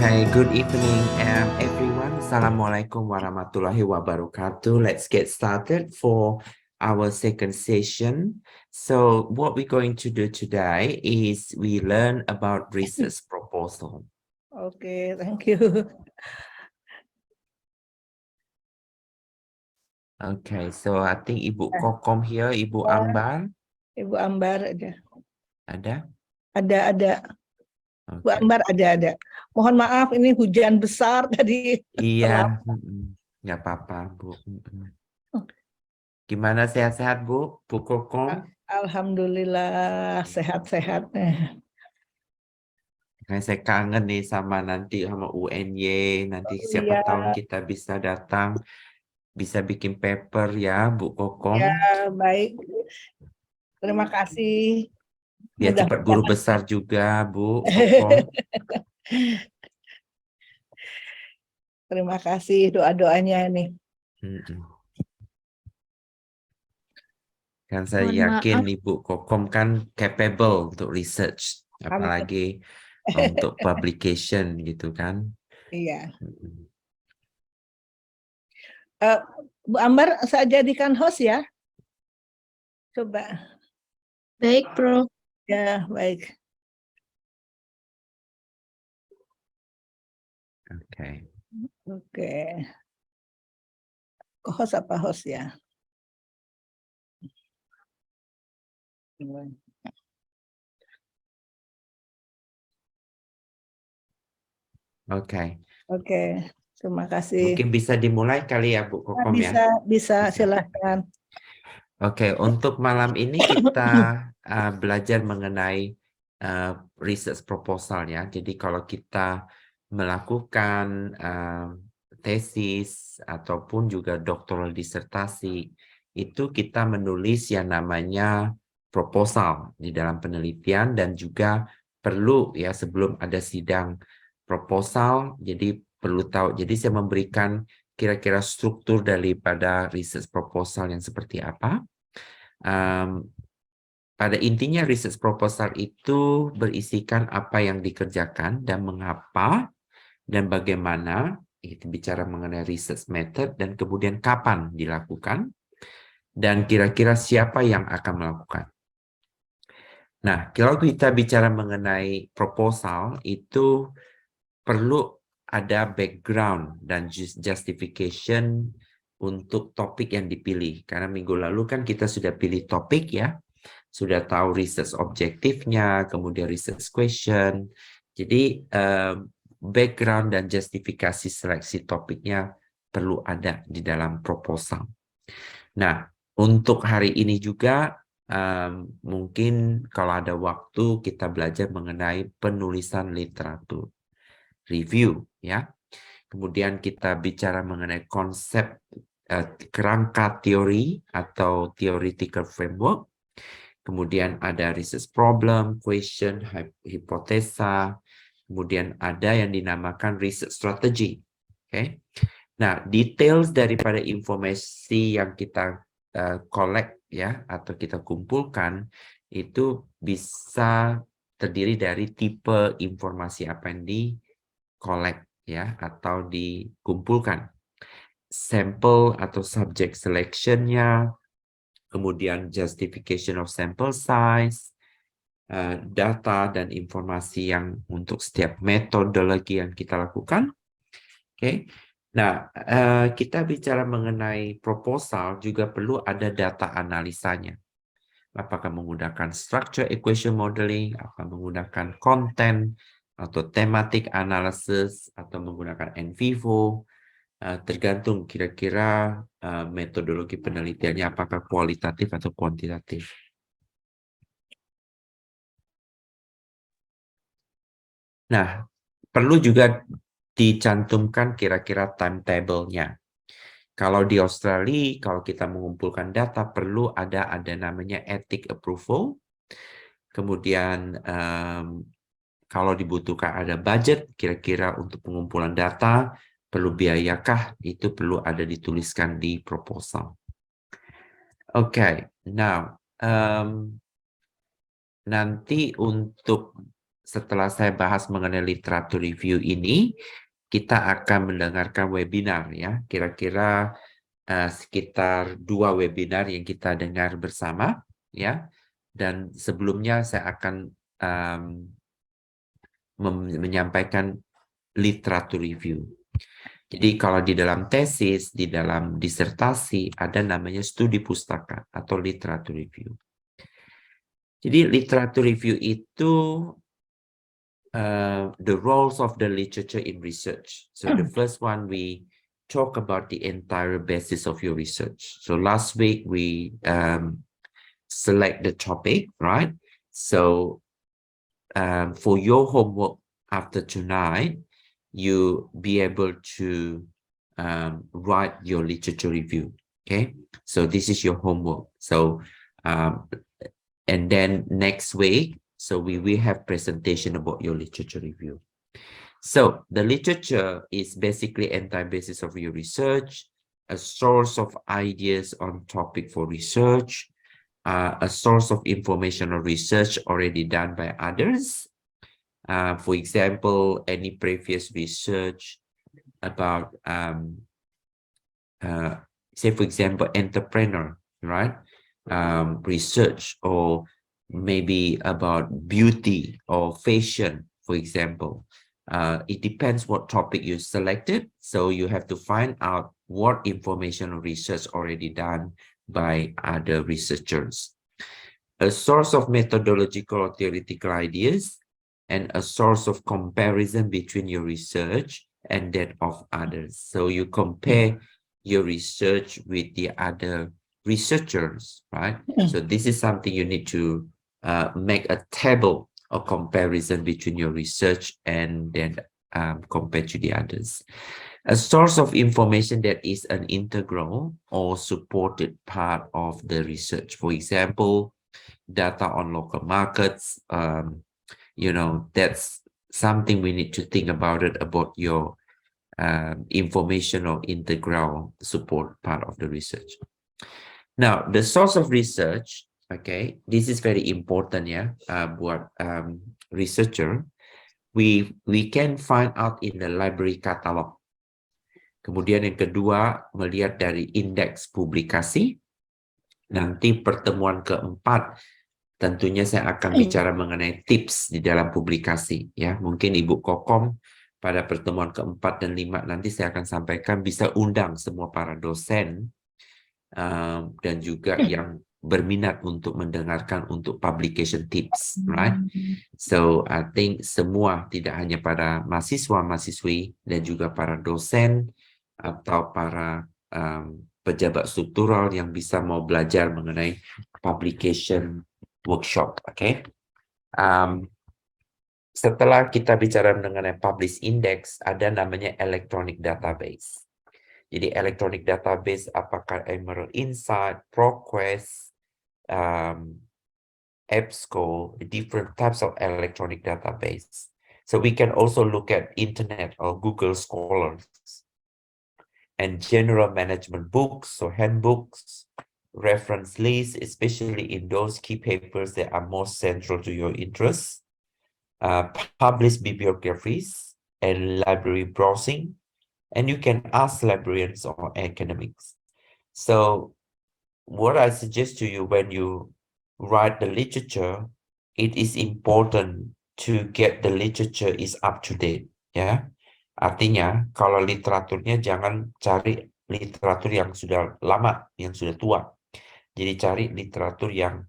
Okay, good evening, everyone. Assalamualaikum warahmatullahi wabarakatuh. Let's get started for our second session. So what we're going to do today is we learn about research proposal. Okay, thank you. Okay, so I think Ibu Kokom here, Ibu Ambar, Ibu Ambar ada. ada? Ada. Bu Okay. Ambar ada. Mohon maaf ini hujan besar tadi. Iya, nggak apa-apa, Bu. Gimana sehat-sehat, Bu? Bu Kokom? Alhamdulillah sehat-sehat. Nah, saya kangen nih sama nanti sama UNY, nanti siapa Iya, tahu kita bisa datang, bisa bikin paper ya, Bu Kokom. ya baik. Terima kasih. Biar cepat guru Mudah-mudahan. besar juga, Bu Kokom. Terima kasih doa-doanya nih. Kan saya yakin Ibu Kokom kan capable untuk research, apalagi untuk publication gitu kan. Iya. Bu Ambar, saya jadikan host ya. Coba. Baik, Bro. Ya, baik. Oke. Oke. Host apa host ya? Oke. Oke, terima kasih. Mungkin bisa dimulai kali ya, Bu Kokom ya. Bisa, silahkan. Oke, untuk malam ini kita belajar mengenai research proposal ya. Jadi kalau kita melakukan tesis ataupun juga doktoral disertasi, itu kita menulis yang namanya proposal di dalam penelitian dan juga perlu ya sebelum ada sidang proposal, jadi perlu tahu. Jadi saya memberikan kira-kira struktur daripada research proposal yang seperti apa. Pada intinya research proposal itu berisikan apa yang dikerjakan dan mengapa dan bagaimana, itu bicara mengenai research method dan kemudian kapan dilakukan dan kira-kira siapa yang akan melakukan. Nah, kalau kita bicara mengenai proposal itu perlu ada background dan justification untuk topik yang dipilih. Karena minggu lalu kan kita sudah pilih topik ya, sudah tahu research objektifnya, kemudian research question. Jadi background dan justifikasi seleksi topiknya perlu ada di dalam proposal. Nah, untuk hari ini juga mungkin kalau ada waktu kita belajar mengenai penulisan literatur. Review ya. Kemudian kita bicara mengenai konsep kerangka teori atau theoretical framework. Kemudian ada research problem, question, hipotesa. Kemudian ada yang dinamakan research strategy. Oke. Nah, details daripada informasi yang kita collect ya atau kita kumpulkan itu bisa terdiri dari tipe informasi apa yang collect ya atau dikumpulkan, sampel atau subject selection-nya, kemudian justification of sample size, data dan informasi yang untuk setiap metodologi yang kita lakukan. Oke. Nah, kita bicara mengenai proposal juga perlu ada data analisanya. Apakah menggunakan structure equation modeling, apakah menggunakan content, atau thematic analysis, atau menggunakan in vivo, tergantung kira-kira metodologi penelitiannya apakah kualitatif atau kuantitatif. Nah, perlu juga dicantumkan kira-kira timetable-nya. Kalau di Australia, kalau kita mengumpulkan data, perlu ada namanya ethic approval. Kemudian kalau dibutuhkan ada budget, kira-kira untuk pengumpulan data, perlu biayakah? Itu perlu ada dituliskan di proposal. Oke, now nanti untuk setelah saya bahas mengenai literatur review ini, kita akan mendengarkan webinar ya, kira-kira sekitar 2 webinar yang kita dengar bersama ya. Dan sebelumnya saya akan menyampaikan literatur review. Jadi kalau di dalam tesis, di dalam disertasi ada namanya studi pustaka atau literatur review. Jadi literatur review itu the roles of the literature in research. So the first one, we talk about the entire basis of your research. So last week we select the topic, right? So for your homework after tonight, you be able to write your literature review. Okay, so this is your homework. So and then next week, so we will have presentation about your literature review. So the literature is basically entire basis of your research, a source of ideas on topic for research, a source of information or research already done by others. For example, any previous research about, say for example, entrepreneur, right? Research, or maybe about beauty or fashion, for example. It depends what topic you selected. So you have to find out what information or research already done by other researchers. A source of methodological or theoretical ideas, and a source of comparison between your research and that of others. So you compare your research with the other researchers, right? So this is something you need to make a table of comparison between your research and then compared to the others. A source of information that is an integral or supported part of the research. For example, data on local markets, you know, that's something we need to think about it, about your information or integral support part of the research. Now, the source of research, okay, this is very important ya, buat researcher. We can find out in the library catalog. Kemudian yang kedua, melihat dari indeks publikasi. Nanti pertemuan keempat, tentunya saya akan bicara mengenai tips di dalam publikasi ya. Mungkin Ibu Kokom pada pertemuan keempat dan 5 nanti saya akan sampaikan, bisa undang semua para dosen dan juga yang berminat untuk mendengarkan untuk publication tips, right? So I think semua, tidak hanya para mahasiswa-mahasiswi dan juga para dosen atau para pejabat struktural yang bisa mau belajar mengenai publication workshop, okay? Setelah kita bicara mengenai publish index, ada namanya electronic database. Jadi electronic database, apakah Emerald Insight, ProQuest, EBSCO, different types of electronic database. So we can also look at internet or Google Scholars and general management books, so handbooks, reference lists, especially in those key papers that are most central to your interests, published bibliographies and library browsing, and you can ask librarians or academics. So what I suggest to you when you write the literature, it is important to get the literature is up to date, ya. Artinya, kalau literaturnya jangan cari literatur yang sudah lama, yang sudah tua. Jadi cari literatur yang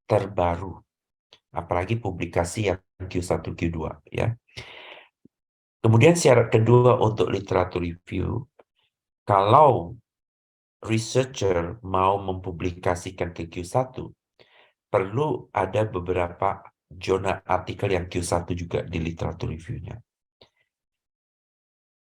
terbaru. Apalagi publikasi yang Q1, Q2, ya. Kemudian syarat kedua untuk literatur review, kalau researcher mau mempublikasikan ke Q1, perlu ada beberapa jurnal artikel yang Q1 juga di literatur review-nya.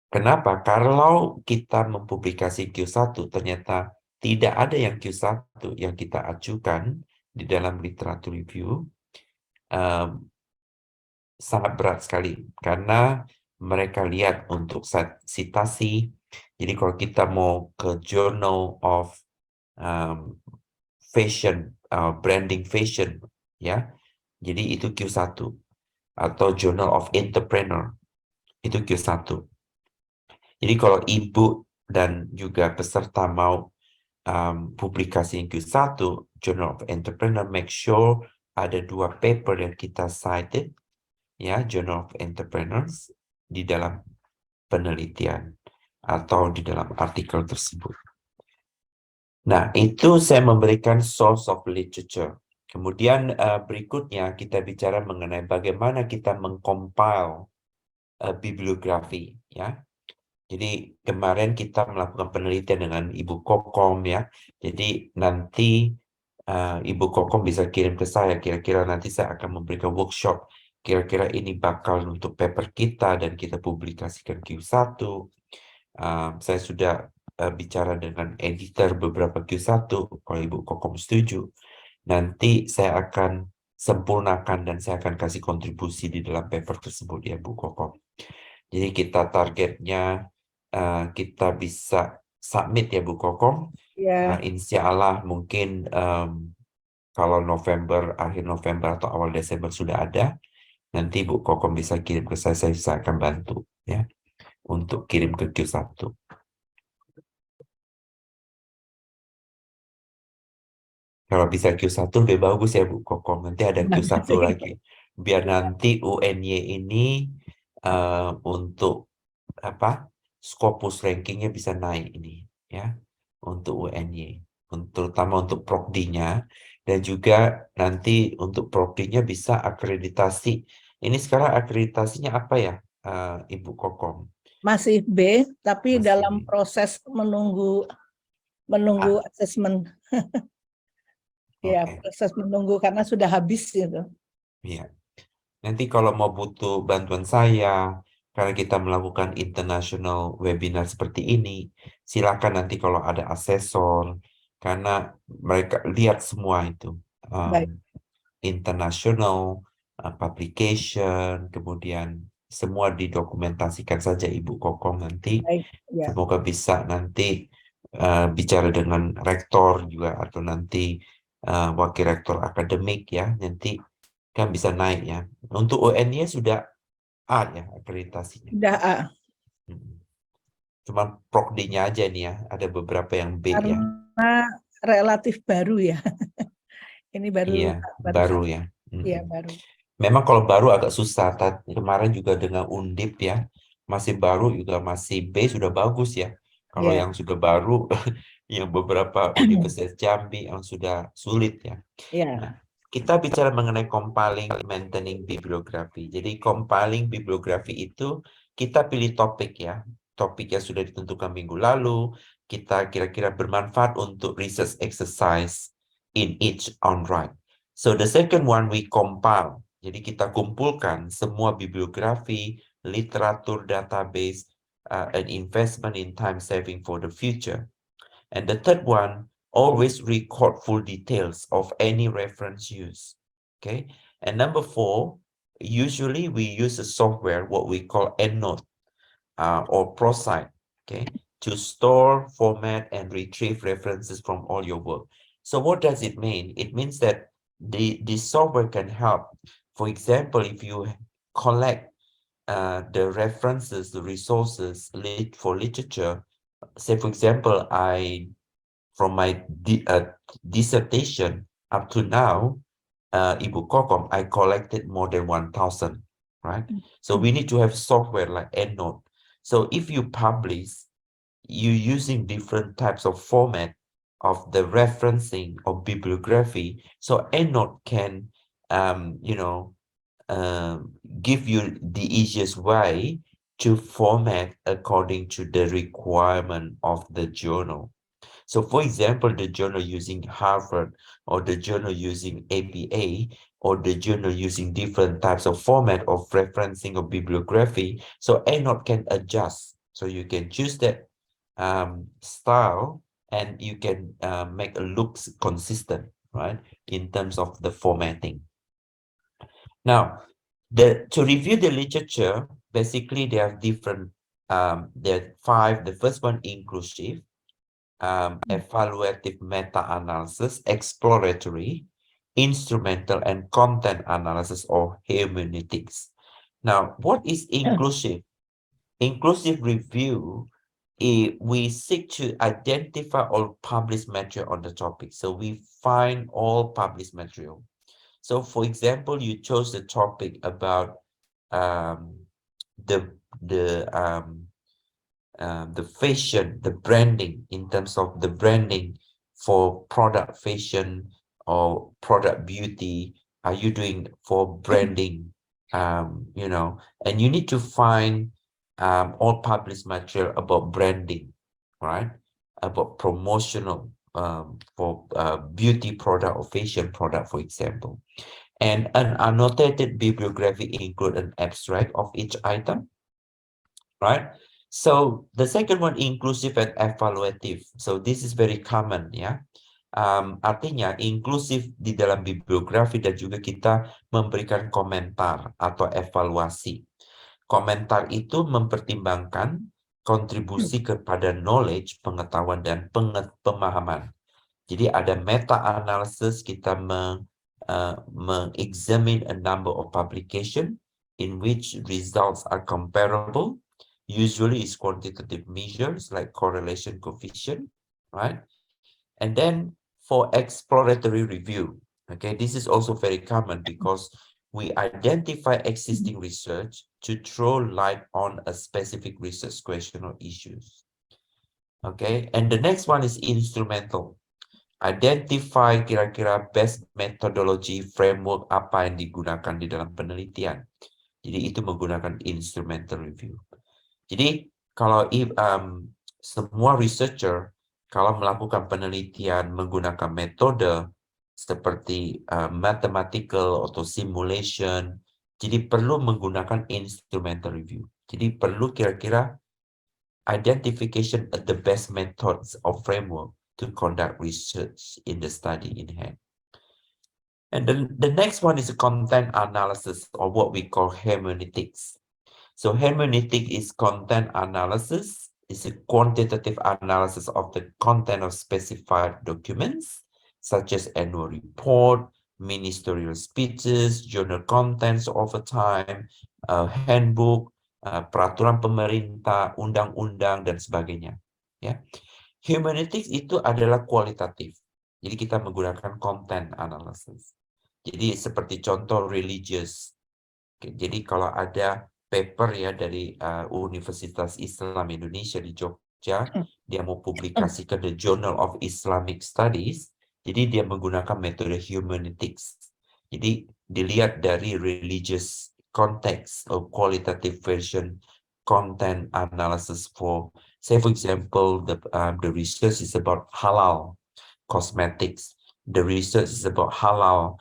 Kenapa? Kalau kita mempublikasi Q1, ternyata tidak ada yang Q1 yang kita ajukan di dalam literatur review, sangat berat sekali. Karena mereka lihat untuk citasi. Jadi kalau kita mau ke Journal of Fashion, branding fashion, ya. Jadi itu Q1. atau Journal of Entrepreneur. Itu Q1. Jadi kalau ibu dan juga peserta mau publikasi yang Q1, Journal of Entrepreneur, make sure ada 2 paper yang kita cited, ya, Journal of Entrepreneurs, di dalam penelitian atau di dalam artikel tersebut. Nah, itu saya memberikan source of literature. Kemudian berikutnya kita bicara mengenai bagaimana kita mengcompile bibliografi, ya. Jadi kemarin kita melakukan penelitian dengan Ibu Kokom, ya. Jadi nanti Ibu Kokom bisa kirim ke saya, kira-kira nanti saya akan memberikan workshop. Kira-kira ini bakal untuk paper kita dan kita publikasikan Q1. Saya sudah bicara dengan editor beberapa Q1, kalau Ibu Kokom setuju. Nanti saya akan sempurnakan dan saya akan kasih kontribusi di dalam paper tersebut, ya Bu Kokom. Jadi kita targetnya kita bisa submit, ya Bu Kokom. Ya, Insya Allah mungkin kalau November, akhir November atau awal Desember sudah ada, nanti Bu Kokom bisa kirim ke saya akan bantu, ya, untuk kirim ke Q1. Kalau bisa Q1 lebih bagus, ya Bu Kokom. Nanti ada Q1 lagi. Biar nanti UNY ini untuk apa? Scopus rankingnya bisa naik ini, ya. Untuk UNY. Terutama untuk prodi-nya, dan juga nanti untuk prodi-nya bisa akreditasi. Ini sekarang akreditasinya apa ya, Ibu Kokom? masih B, tapi Masih dalam B. proses menunggu asesmen. Ya, Oke. proses menunggu karena sudah habis gitu. Iya. Nanti kalau mau butuh bantuan saya, karena kita melakukan international webinar seperti ini, silakan nanti kalau ada asesor, karena mereka lihat semua itu. Baik, International publication, kemudian semua didokumentasikan saja Ibu Kokom nanti. baik, ya. Semoga bisa nanti bicara dengan rektor juga, atau nanti wakil rektor akademik, ya, nanti kan bisa naik, ya. Untuk UN-nya sudah A, ya, akreditasinya. Sudah A. Cuma prodi-nya aja nih, ya, ada beberapa yang B, ya. Karena relatif baru ya. Ini Iya, baru baru, satu. ya. Iya, baru. Memang kalau baru agak susah. Kemarin juga dengan Undip, ya, masih baru juga masih B sudah bagus, ya. Kalau Ya. yang sudah baru, yang beberapa Universitas Jambi yang sudah sulit, ya. Ya. Nah, kita bicara mengenai compiling, maintaining bibliografi. Jadi compiling bibliografi itu kita pilih topik, ya. Topik yang sudah ditentukan minggu lalu, kita kira-kira bermanfaat untuk research exercise in each on right. So the second one we compile. Jadi kita kumpulkan semua bibliografi, literatur, database, an investment in time saving for the future. And the third one, always record full details of any reference used. Okay. And number 4, usually we use a software, what we call EndNote or ProSite, okay, to store, format, and retrieve references from all your work. So what does it mean? It means that the software can help. For example, if you collect the references, the resources for literature, say for example, from my dissertation up to now, Ibu Kokom, I collected more than 1,000, right? So we need to have software like EndNote. So if you publish, you using different types of format of the referencing of bibliography. So EndNote can, give you the easiest way to format according to the requirement of the journal. So for example, the journal using Harvard, or the journal using APA, or the journal using different types of format of referencing of bibliography. So EndNote can adjust. So you can choose that style, and you can make a looks consistent, right, in terms of the formatting. Now, to review the literature, basically they have different, there are 5. The first one, inclusive, evaluative meta-analysis, exploratory, instrumental and content analysis or hermeneutics. Now, what is inclusive? Inclusive review, we seek to identify all published material on the topic. So we find all published material. So for example, you chose the topic about the fashion, the branding, in terms of the branding for product fashion or product beauty. Are you doing for branding? You know, and you need to find all published material about branding, right? About promotional for beauty product or fashion product, for example. And an annotated bibliography include an abstract of each item, right? So the second one, inclusive and evaluative. So this is very common, ya. Artinya inklusif di dalam bibliografi dan juga kita memberikan komentar atau evaluasi. Komentar itu mempertimbangkan kontribusi kepada knowledge, pengetahuan, dan pemahaman. Jadi ada meta-analysis, kita meng-examine a number of publication in which results are comparable. Usually it's quantitative measures like correlation coefficient, right? And then for exploratory review, okay, this is also very common because we identify existing research to throw light on a specific research question or issues. Okay, and the next one is instrumental. Identify kira-kira best methodology framework apa yang digunakan di dalam penelitian. Jadi itu menggunakan instrumental review. Jadi kalau semua researcher kalau melakukan penelitian menggunakan metode seperti mathematical atau simulation, jadi perlu menggunakan instrumental review. Jadi perlu kira-kira identification of the best methods or framework to conduct research in the study in hand. And the next one is a content analysis, or what we call hermeneutics. So hermeneutic is content analysis. It's a quantitative analysis of the content of specified documents, such as annual report, ministerial speeches, journal contents over time, handbook, peraturan pemerintah, undang-undang, dan sebagainya. Ya. Hermeneutics itu adalah kualitatif. Jadi kita menggunakan content analysis. Jadi seperti contoh religious. Jadi kalau ada paper ya dari Universitas Islam Indonesia di Jogja, dia mau publikasikan the Journal of Islamic Studies, jadi dia menggunakan metode hermeneutics. Jadi dilihat dari religious context or qualitative version content analysis for, say for example, the research is about halal cosmetics, the research is about halal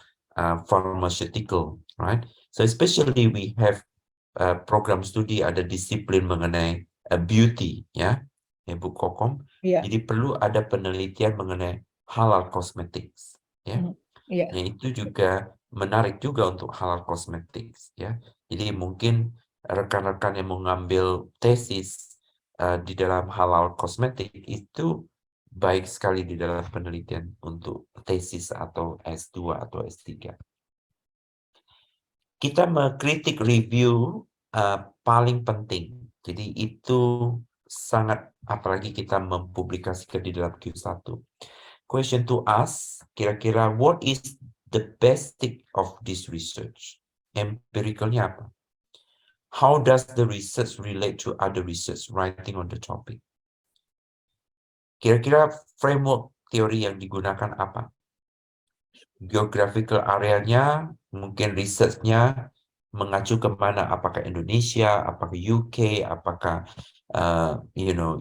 pharmaceutical, right? So especially we have program studi ada disiplin mengenai beauty, ya, Bu Kokom. Jadi perlu ada penelitian mengenai halal cosmetics, ya. Itu juga menarik juga untuk halal cosmetics, ya. Jadi mungkin rekan-rekan yang mengambil tesis di dalam halal kosmetik itu baik sekali di dalam penelitian untuk tesis atau S2 atau S3. Kita mengkritik review paling penting. Jadi itu sangat, apalagi kita mempublikasikan di dalam Q1. Question to us, kira-kira what is the best thing of this research? Empiricalnya apa? How does the research relate to other research writing on the topic? Kira-kira framework teori yang digunakan apa? Geographical area-nya, mungkin research-nya mengacu ke mana? Apakah Indonesia, apakah UK, apakah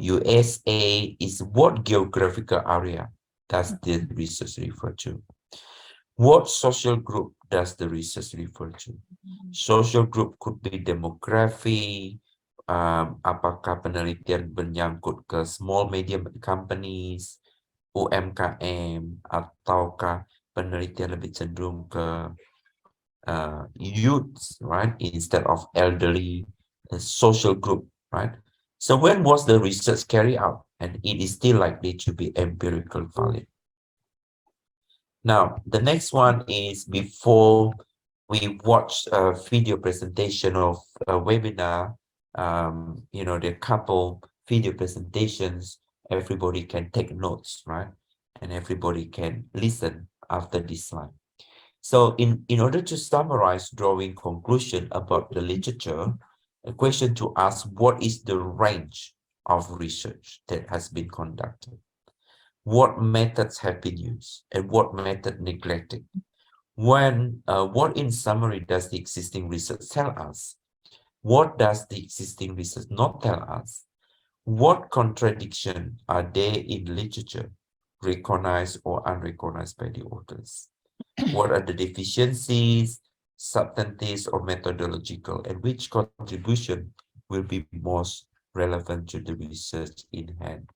USA? Is what geographical area does the research refer to? What social group does the research refer to? Social group could be demography. Apakah penelitian menyangkut ke small medium companies, UMKM, ataukah penelitian lebih cenderung ke youths, right, instead of elderly, social group, right? So when was the research carried out? And it is still likely to be empirical valid. Now, the next one is before we watch a video presentation of a webinar, you know, there are couple video presentations, everybody can take notes, right? And everybody can listen after this slide. So in order to summarize, drawing conclusion about the literature, a question to ask, what is the range of research that has been conducted? What methods have been used and what method neglected? What in summary does the existing research tell us? What does the existing research not tell us? What contradiction are there in literature, recognized or unrecognized by the authors? What are the deficiencies, substantive or methodological, and which contribution will be most relevant to the research in hand?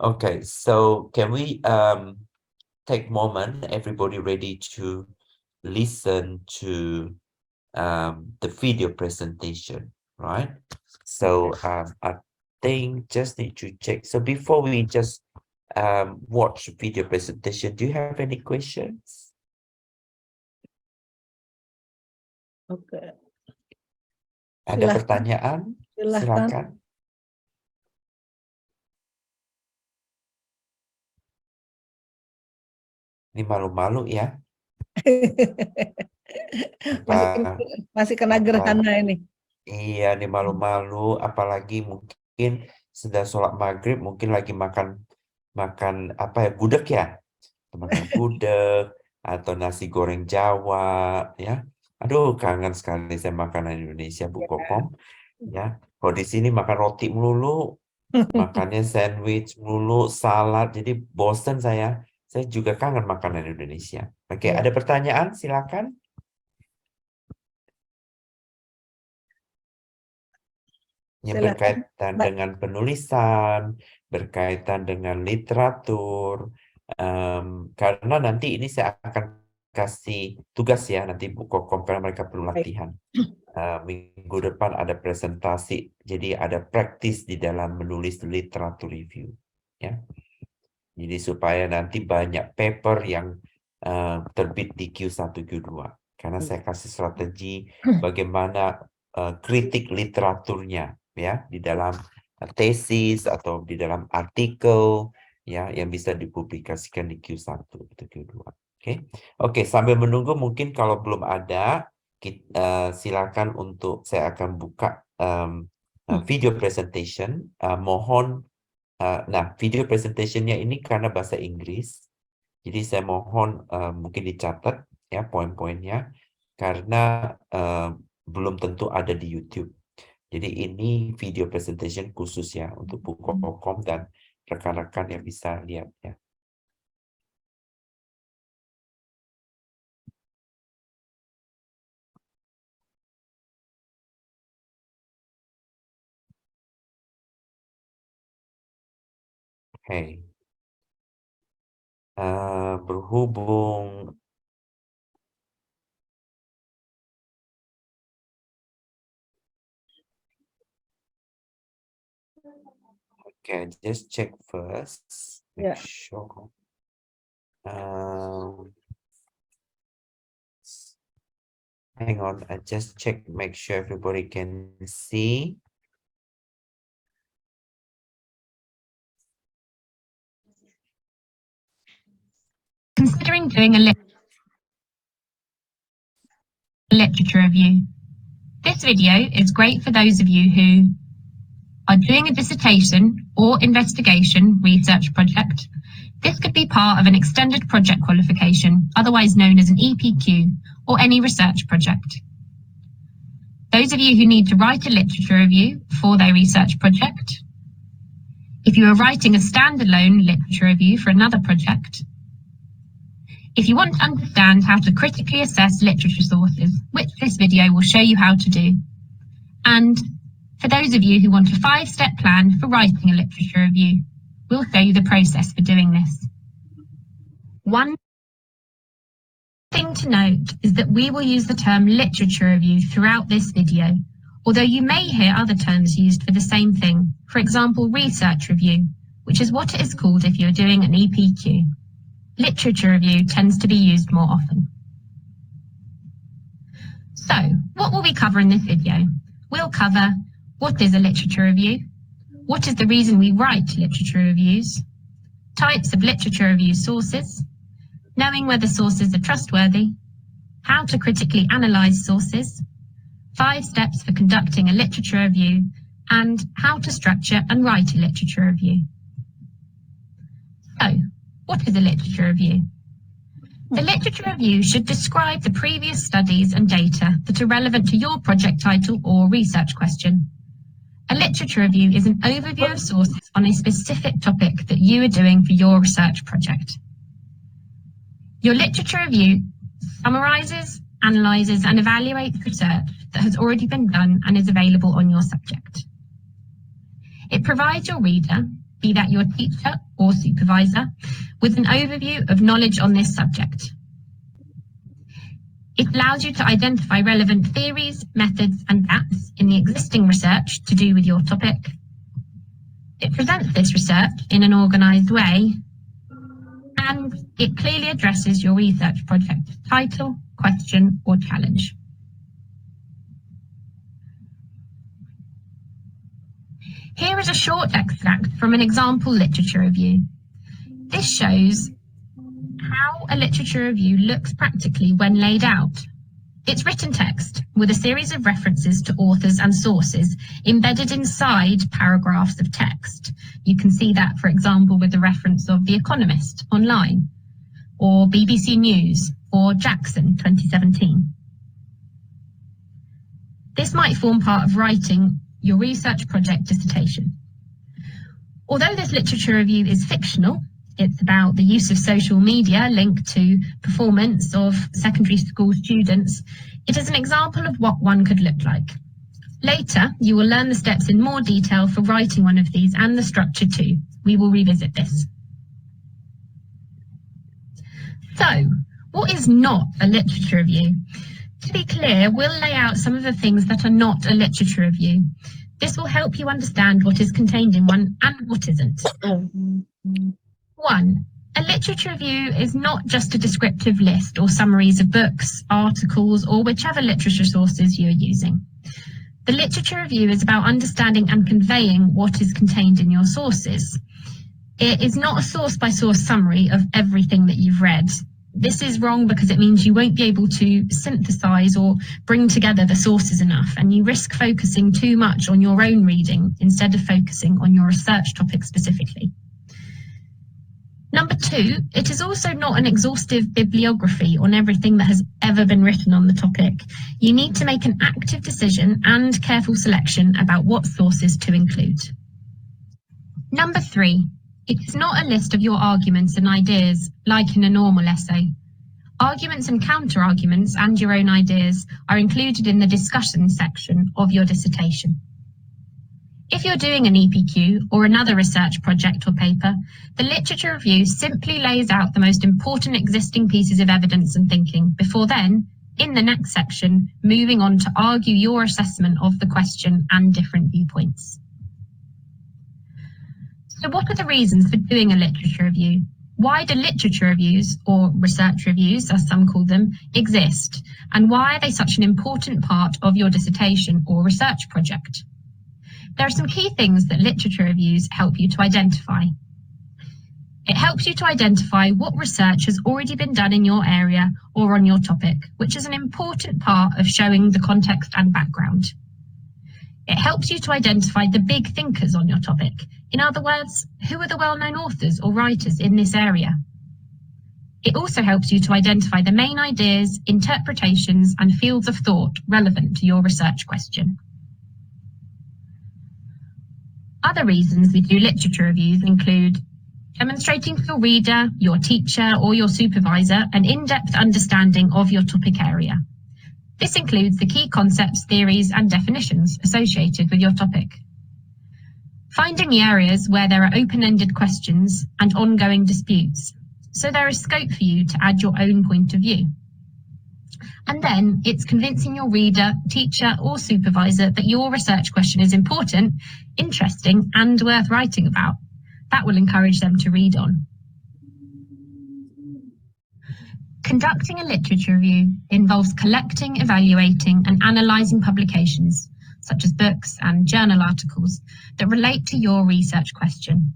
Okay, so can we take a moment, everybody ready to listen to the video presentation, right? So I think just need to check. So before we just watch video presentation, do you have any questions? Oke, Ada Silahkan. pertanyaan? silahkan. Silakan. Ini malu-malu ya. Masih kena gerhana ini. Iya, ini malu-malu, apalagi mungkin sudah sholat maghrib, mungkin lagi makan apa ya, gudeg ya, makan gudeg atau nasi goreng Jawa ya. Aduh, kangen sekali saya makanan Indonesia, Bu Kokom ya. Kalau di sini makan roti melulu, makannya sandwich melulu, salad, jadi bosen saya. Saya juga kangen makanan Indonesia. Oke, Ya. ada pertanyaan? Silakan. Yang Silakan, berkaitan Mbak. dengan penulisan, berkaitan dengan literatur, karena nanti ini saya akan kasih tugas ya, nanti Bu Kokom, karena mereka perlu latihan. Minggu depan ada presentasi, jadi ada praktis di dalam menulis literatur review. Ya. Jadi supaya nanti banyak paper yang terbit di Q1, Q2. Karena saya kasih strategi bagaimana kritik literaturnya ya di dalam tesis atau di dalam artikel ya yang bisa dipublikasikan di Q1 atau Q2. Oke, sambil menunggu mungkin kalau belum ada silakan untuk saya akan buka video presentation. Mohon nah video presentationnya ini karena bahasa Inggris. Jadi saya mohon mungkin dicatat ya poin-poinnya karena belum tentu ada di YouTube. Jadi ini video presentation khusus ya untuk Bu Kokom dan rekan-rekan yang bisa lihat ya. Oke. Berhubung okay, just check first. Make Yeah. sure. Hang on, I just check, make sure everybody can see. Considering doing a literature review. This video is great for those of you who are doing a dissertation or investigation research project. This could be part of an extended project qualification, otherwise known as an EPQ, or any research project. Those of you who need to write a literature review for their research project. If you are writing a standalone literature review for another project. If you want to understand how to critically assess literature sources, which this video will show you how to do. And for those of you who want a 5-step plan for writing a literature review, we'll show you the process for doing this. One thing to note is that we will use the term literature review throughout this video, although you may hear other terms used for the same thing. For example, research review, which is what it is called if you're doing an EPQ. literature review tends to be used more often. So, what will we cover in this video? We'll cover what is a literature review, what is the reason we write literature reviews, types of literature review sources, knowing whether sources are trustworthy, how to critically analyse sources, 5 steps for conducting a literature review, and how to structure and write a literature review. So, what is a literature review? The literature review should describe the previous studies and data that are relevant to your project title or research question. A literature review is an overview of sources on a specific topic that you are doing for your research project. Your literature review summarises, analyses and evaluates research that has already been done and is available on your subject. It provides your reader, be that your teacher or supervisor, with an overview of knowledge on this subject. It allows you to identify relevant theories, methods and gaps in the existing research to do with your topic. It presents this research in an organised way, and it clearly addresses your research project title, question or challenge. Here is a short extract from an example literature review. This shows how a literature review looks practically when laid out. It's written text with a series of references to authors and sources embedded inside paragraphs of text. You can see that, for example, with the reference of The Economist online, or BBC News, or Jackson 2017. This might form part of writing your research project dissertation. Although this literature review is fictional, it's about the use of social media linked to performance of secondary school students, it is an example of what one could look like. Later, you will learn the steps in more detail for writing one of these and the structure too. We will revisit this. So, what is not a literature review? To be clear, we'll lay out some of the things that are not a literature review. This will help you understand what is contained in one and what isn't. 1. A literature review is not just a descriptive list or summaries of books, articles, or whichever literature sources you are using. The literature review is about understanding and conveying what is contained in your sources. It is not a source-by-source summary of everything that you've read. This is wrong because it means you won't be able to synthesize or bring together the sources enough, and you risk focusing too much on your own reading instead of focusing on your research topic specifically. Number 2, it is also not an exhaustive bibliography on everything that has ever been written on the topic. You need to make an active decision and careful selection about what sources to include. Number 3, it is not a list of your arguments and ideas like in a normal essay. Arguments and counter-arguments and your own ideas are included in the discussion section of your dissertation. If you're doing an EPQ or another research project or paper, the literature review simply lays out the most important existing pieces of evidence and thinking before then, in the next section, moving on to argue your assessment of the question and different viewpoints. So what are the reasons for doing a literature review? Why do literature reviews, or research reviews as some call them, exist? And why are they such an important part of your dissertation or research project? There are some key things that literature reviews help you to identify. It helps you to identify what research has already been done in your area or on your topic, which is an important part of showing the context and background. It helps you to identify the big thinkers on your topic. In other words, who are the well-known authors or writers in this area? It also helps you to identify the main ideas, interpretations, and fields of thought relevant to your research question. Other reasons we do literature reviews include demonstrating to your reader, your teacher, or your supervisor an in-depth understanding of your topic area. This includes the key concepts, theories, and definitions associated with your topic. Finding the areas where there are open-ended questions and ongoing disputes, so there is scope for you to add your own point of view. And then it's convincing your reader, teacher, or supervisor that your research question is important, interesting, and worth writing about. That will encourage them to read on. Conducting a literature review involves collecting, evaluating, and analysing publications, such as books and journal articles, that relate to your research question.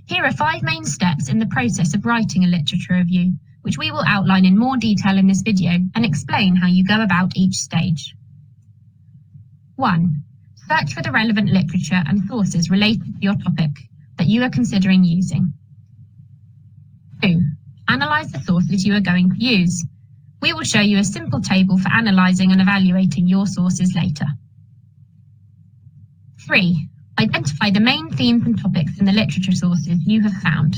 Here are 5 main steps in the process of writing a literature review, which we will outline in more detail in this video and explain how you go about each stage. 1. Search for the relevant literature and sources related to your topic that you are considering using. 2. Analyse the sources you are going to use. We will show you a simple table for analysing and evaluating your sources later. 3. Identify the main themes and topics in the literature sources you have found.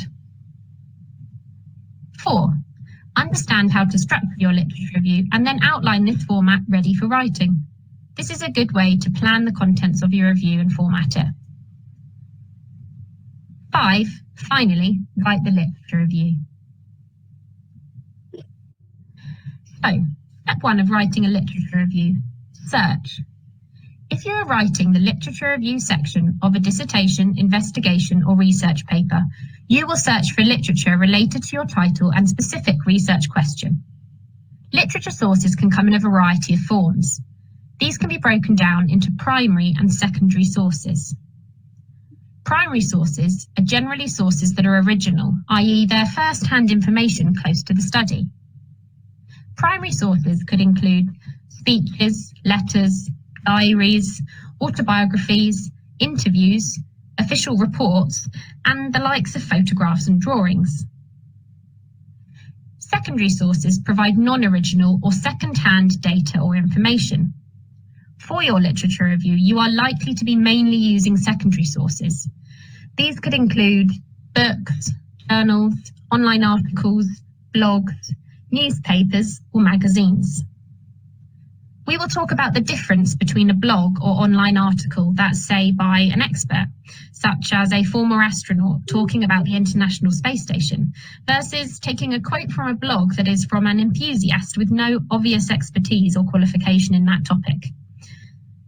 4. Understand how to structure your literature review and then outline this format ready for writing. This is a good way to plan the contents of your review and format it. 5. Finally, write the literature review. So, step 1 of writing a literature review, search. If you are writing the literature review section of a dissertation, investigation, or research paper, you will search for literature related to your title and specific research question. Literature sources can come in a variety of forms. These can be broken down into primary and secondary sources. Primary sources are generally sources that are original, i.e. they're first-hand information close to the study. Primary sources could include speeches, letters, diaries, autobiographies, interviews, official reports, and the likes of photographs and drawings. Secondary sources provide non-original or second-hand data or information. For your literature review, you are likely to be mainly using secondary sources. These could include books, journals, online articles, blogs, newspapers, or magazines. We will talk about the difference between a blog or online article that's, say, by an expert, such as a former astronaut talking about the International Space Station, versus taking a quote from a blog that is from an enthusiast with no obvious expertise or qualification in that topic.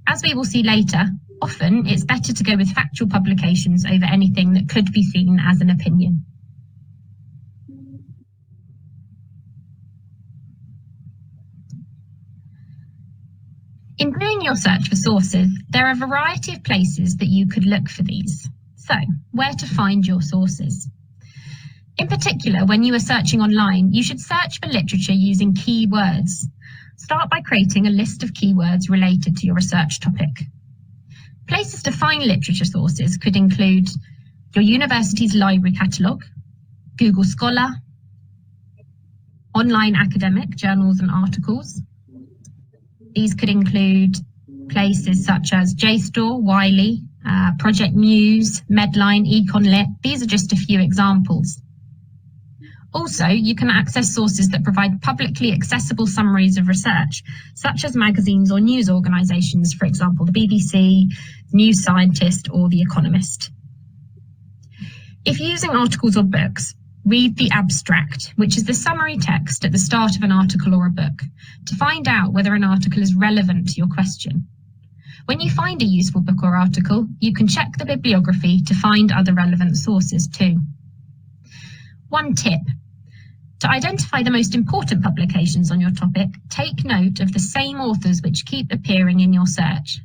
As we will see later, often it's better to go with factual publications over anything that could be seen as an opinion. In doing your search for sources, there are a variety of places that you could look for these. So, where to find your sources? In particular, when you are searching online, you should search for literature using keywords. Start by creating a list of keywords related to your research topic. Places to find literature sources could include your university's library catalogue, Google Scholar, online academic journals and articles. These could include places such as JSTOR, Wiley, Project Muse, Medline, EconLit. These are just a few examples. Also, you can access sources that provide publicly accessible summaries of research, such as magazines or news organisations, for example, the BBC, New Scientist, or The Economist. If using articles or books, read the abstract, which is the summary text at the start of an article or a book, to find out whether an article is relevant to your question. When you find a useful book or article, you can check the bibliography to find other relevant sources too. One tip: to identify the most important publications on your topic, take note of the same authors which keep appearing in your search.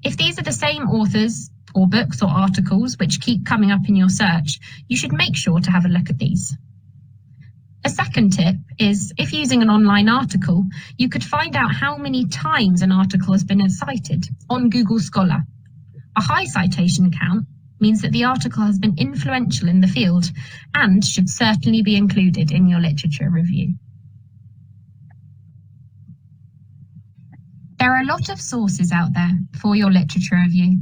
If these are the same authors, or books or articles which keep coming up in your search, you should make sure to have a look at these. A second tip is, if using an online article, you could find out how many times an article has been cited on Google Scholar. A high citation count means that the article has been influential in the field and should certainly be included in your literature review. There are a lot of sources out there for your literature review.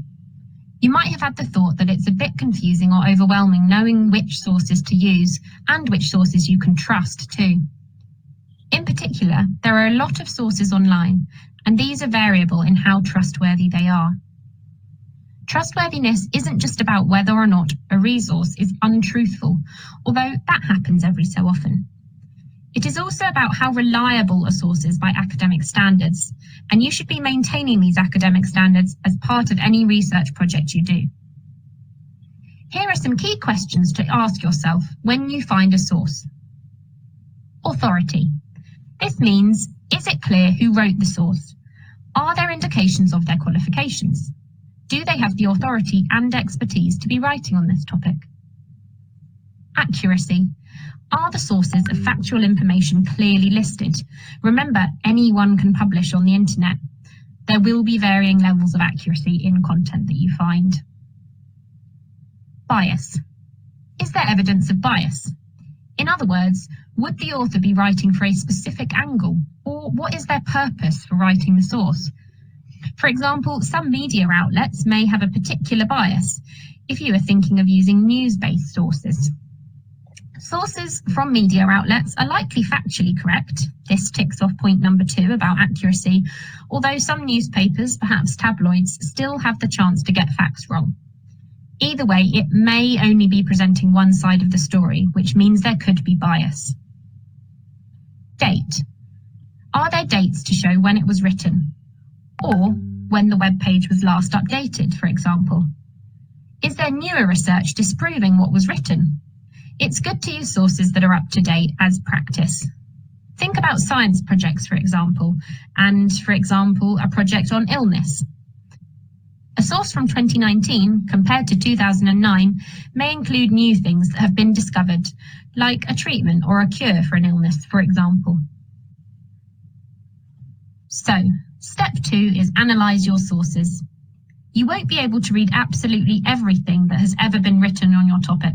You might have had the thought that it's a bit confusing or overwhelming knowing which sources to use and which sources you can trust too. In particular, there are a lot of sources online, and these are variable in how trustworthy they are. Trustworthiness isn't just about whether or not a resource is untruthful, although that happens every so often. It is also about how reliable a source is by academic standards, and you should be maintaining these academic standards as part of any research project you do. Here are some key questions to ask yourself when you find a source. Authority. This means, is it clear who wrote the source? Are there indications of their qualifications? Do they have the authority and expertise to be writing on this topic? Accuracy. Are the sources of factual information clearly listed? Remember, anyone can publish on the internet. There will be varying levels of accuracy in content that you find. Bias. Is there evidence of bias? In other words, would the author be writing for a specific angle, or what is their purpose for writing the source? For example, some media outlets may have a particular bias if you are thinking of using news-based sources. Sources from media outlets are likely factually correct. This ticks off point number 2 about accuracy, although some newspapers, perhaps tabloids, still have the chance to get facts wrong. Either way, it may only be presenting one side of the story, which means there could be bias. Date. Are there dates to show when it was written? Or when the web page was last updated, for example? Is there newer research disproving what was written? It's good to use sources that are up to date as practice. Think about science projects, for example, and, for example, a project on illness. A source from 2019 compared to 2009 may include new things that have been discovered, like a treatment or a cure for an illness, for example. So, step 2 is analyse your sources. You won't be able to read absolutely everything that has ever been written on your topic.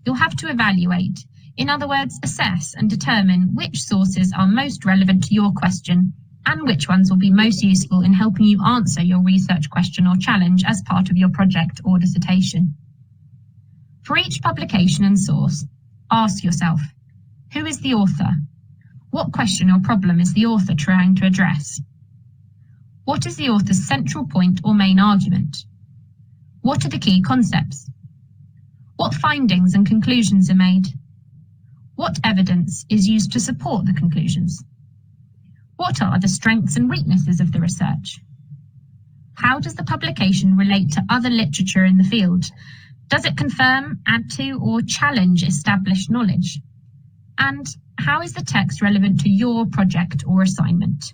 You'll have to evaluate, in other words, assess and determine which sources are most relevant to your question and which ones will be most useful in helping you answer your research question or challenge as part of your project or dissertation. For each publication and source, ask yourself, who is the author? What question or problem is the author trying to address? What is the author's central point or main argument? What are the key concepts? What findings and conclusions are made? What evidence is used to support the conclusions? What are the strengths and weaknesses of the research? How does the publication relate to other literature in the field? Does it confirm, add to, or challenge established knowledge? And how is the text relevant to your project or assignment?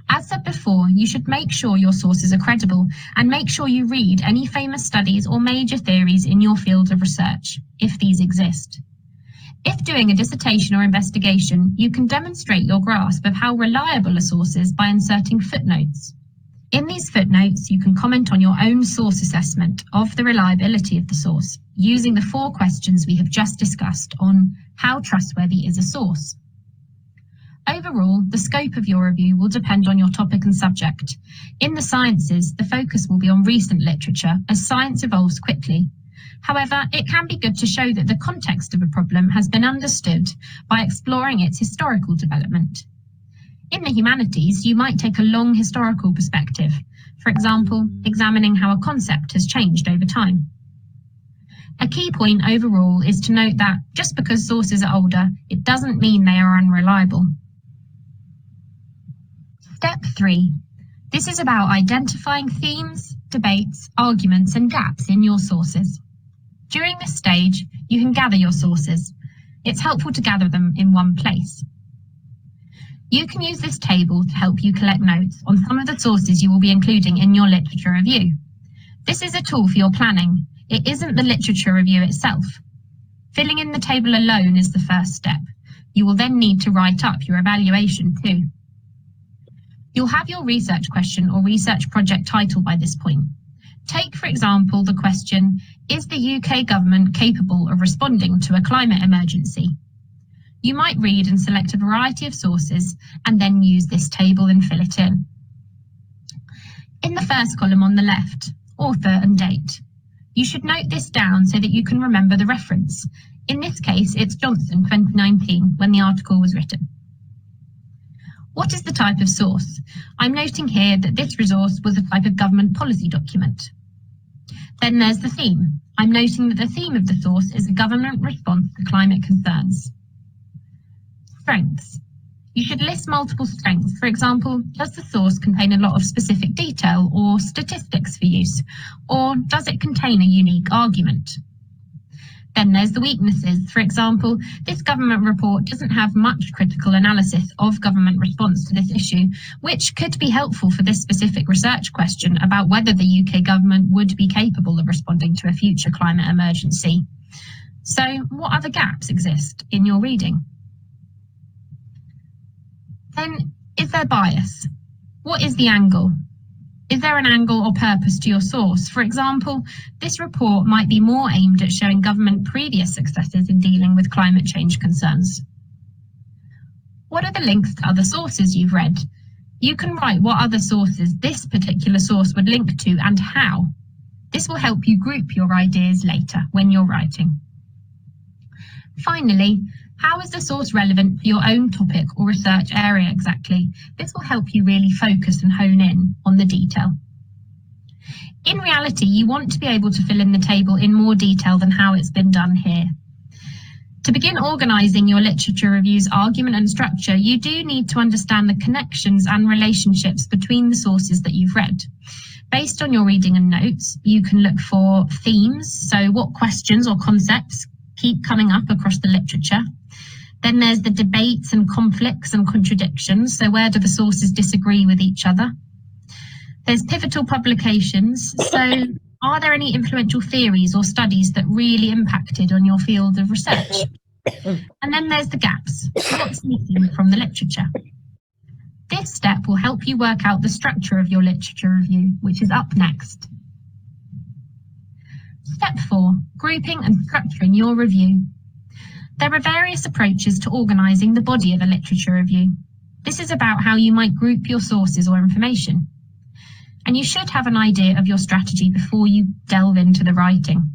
As said before, you should make sure your sources are credible and make sure you read any famous studies or major theories in your field of research, if these exist. If doing a dissertation or investigation, you can demonstrate your grasp of how reliable a source is by inserting footnotes. In these footnotes, you can comment on your own source assessment of the reliability of the source, using the 4 questions we have just discussed on how trustworthy is a source. Overall, the scope of your review will depend on your topic and subject. In the sciences, the focus will be on recent literature, as science evolves quickly. However, it can be good to show that the context of a problem has been understood by exploring its historical development. In the humanities, you might take a long historical perspective, for example, examining how a concept has changed over time. A key point overall is to note that just because sources are older, it doesn't mean they are unreliable. Step 3. This is about identifying themes, debates, arguments, and gaps in your sources. During this stage, you can gather your sources. It's helpful to gather them in one place. You can use this table to help you collect notes on some of the sources you will be including in your literature review. This is a tool for your planning. It isn't the literature review itself. Filling in the table alone is the first step. You will then need to write up your evaluation too. You'll have your research question or research project title by this point. Take, for example, the question, is the UK government capable of responding to a climate emergency? You might read and select a variety of sources and then use this table and fill it in. In the first column on the left, author and date. You should note this down so that you can remember the reference. In this case, it's Johnson 2019 when the article was written. What is the type of source? I'm noting here that this resource was a type of government policy document. Then there's the theme. I'm noting that the theme of the source is a government response to climate concerns. Strengths. You should list multiple strengths. For example, does the source contain a lot of specific detail or statistics for use? Or does it contain a unique argument? Then there's the weaknesses. For example, this government report doesn't have much critical analysis of government response to this issue, which could be helpful for this specific research question about whether the UK government would be capable of responding to a future climate emergency. So, what other gaps exist in your reading? Then, is there bias? What is the angle? Is there an angle or purpose to your source? For example, this report might be more aimed at showing government previous successes in dealing with climate change concerns. What are the links to other sources you've read? You can write what other sources this particular source would link to and how. This will help you group your ideas later when you're writing. Finally, how is the source relevant for your own topic or research area exactly? This will help you really focus and hone in on the detail. In reality, you want to be able to fill in the table in more detail than how it's been done here. To begin organising your literature review's argument and structure, you do need to understand the connections and relationships between the sources that you've read. Based on your reading and notes, you can look for themes, so what questions or concepts keep coming up across the literature. Then there's the debates and conflicts and contradictions, so where do the sources disagree with each other? There's pivotal publications, so are there any influential theories or studies that really impacted on your field of research? And then there's the gaps. What's missing from the literature? This step will help you work out the structure of your literature review, which is up next. Step 4, grouping and structuring your review. There are various approaches to organising the body of a literature review. This is about how you might group your sources or information. And you should have an idea of your strategy before you delve into the writing.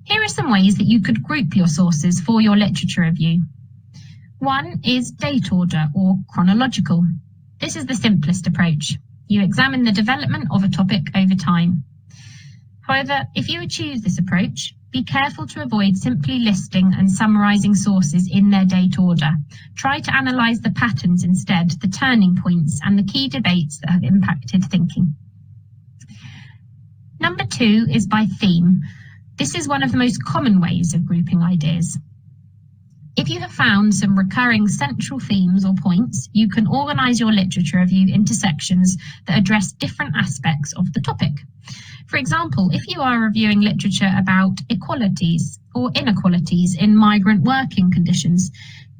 Here are some ways that you could group your sources for your literature review. One is date order or chronological. This is the simplest approach. You examine the development of a topic over time. However, if you would choose this approach, be careful to avoid simply listing and summarising sources in their date order. Try to analyse the patterns instead, the turning points and the key debates that have impacted thinking. Number 2 is by theme. This is one of the most common ways of grouping ideas. If you have found some recurring central themes or points, you can organise your literature review into sections that address different aspects of the topic. For example, if you are reviewing literature about equalities or inequalities in migrant working conditions,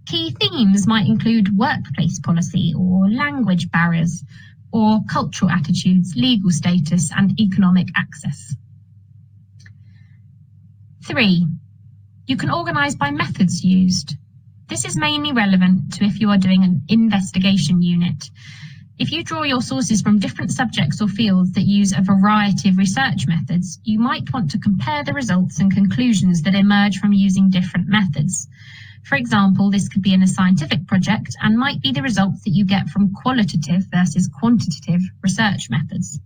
key themes might include workplace policy or language barriers or cultural attitudes, legal status and economic access. 3. You can organise by methods used. This is mainly relevant to if you are doing an investigation unit. If you draw your sources from different subjects or fields that use a variety of research methods, you might want to compare the results and conclusions that emerge from using different methods. For example, this could be in a scientific project and might be the results that you get from qualitative versus quantitative research methods.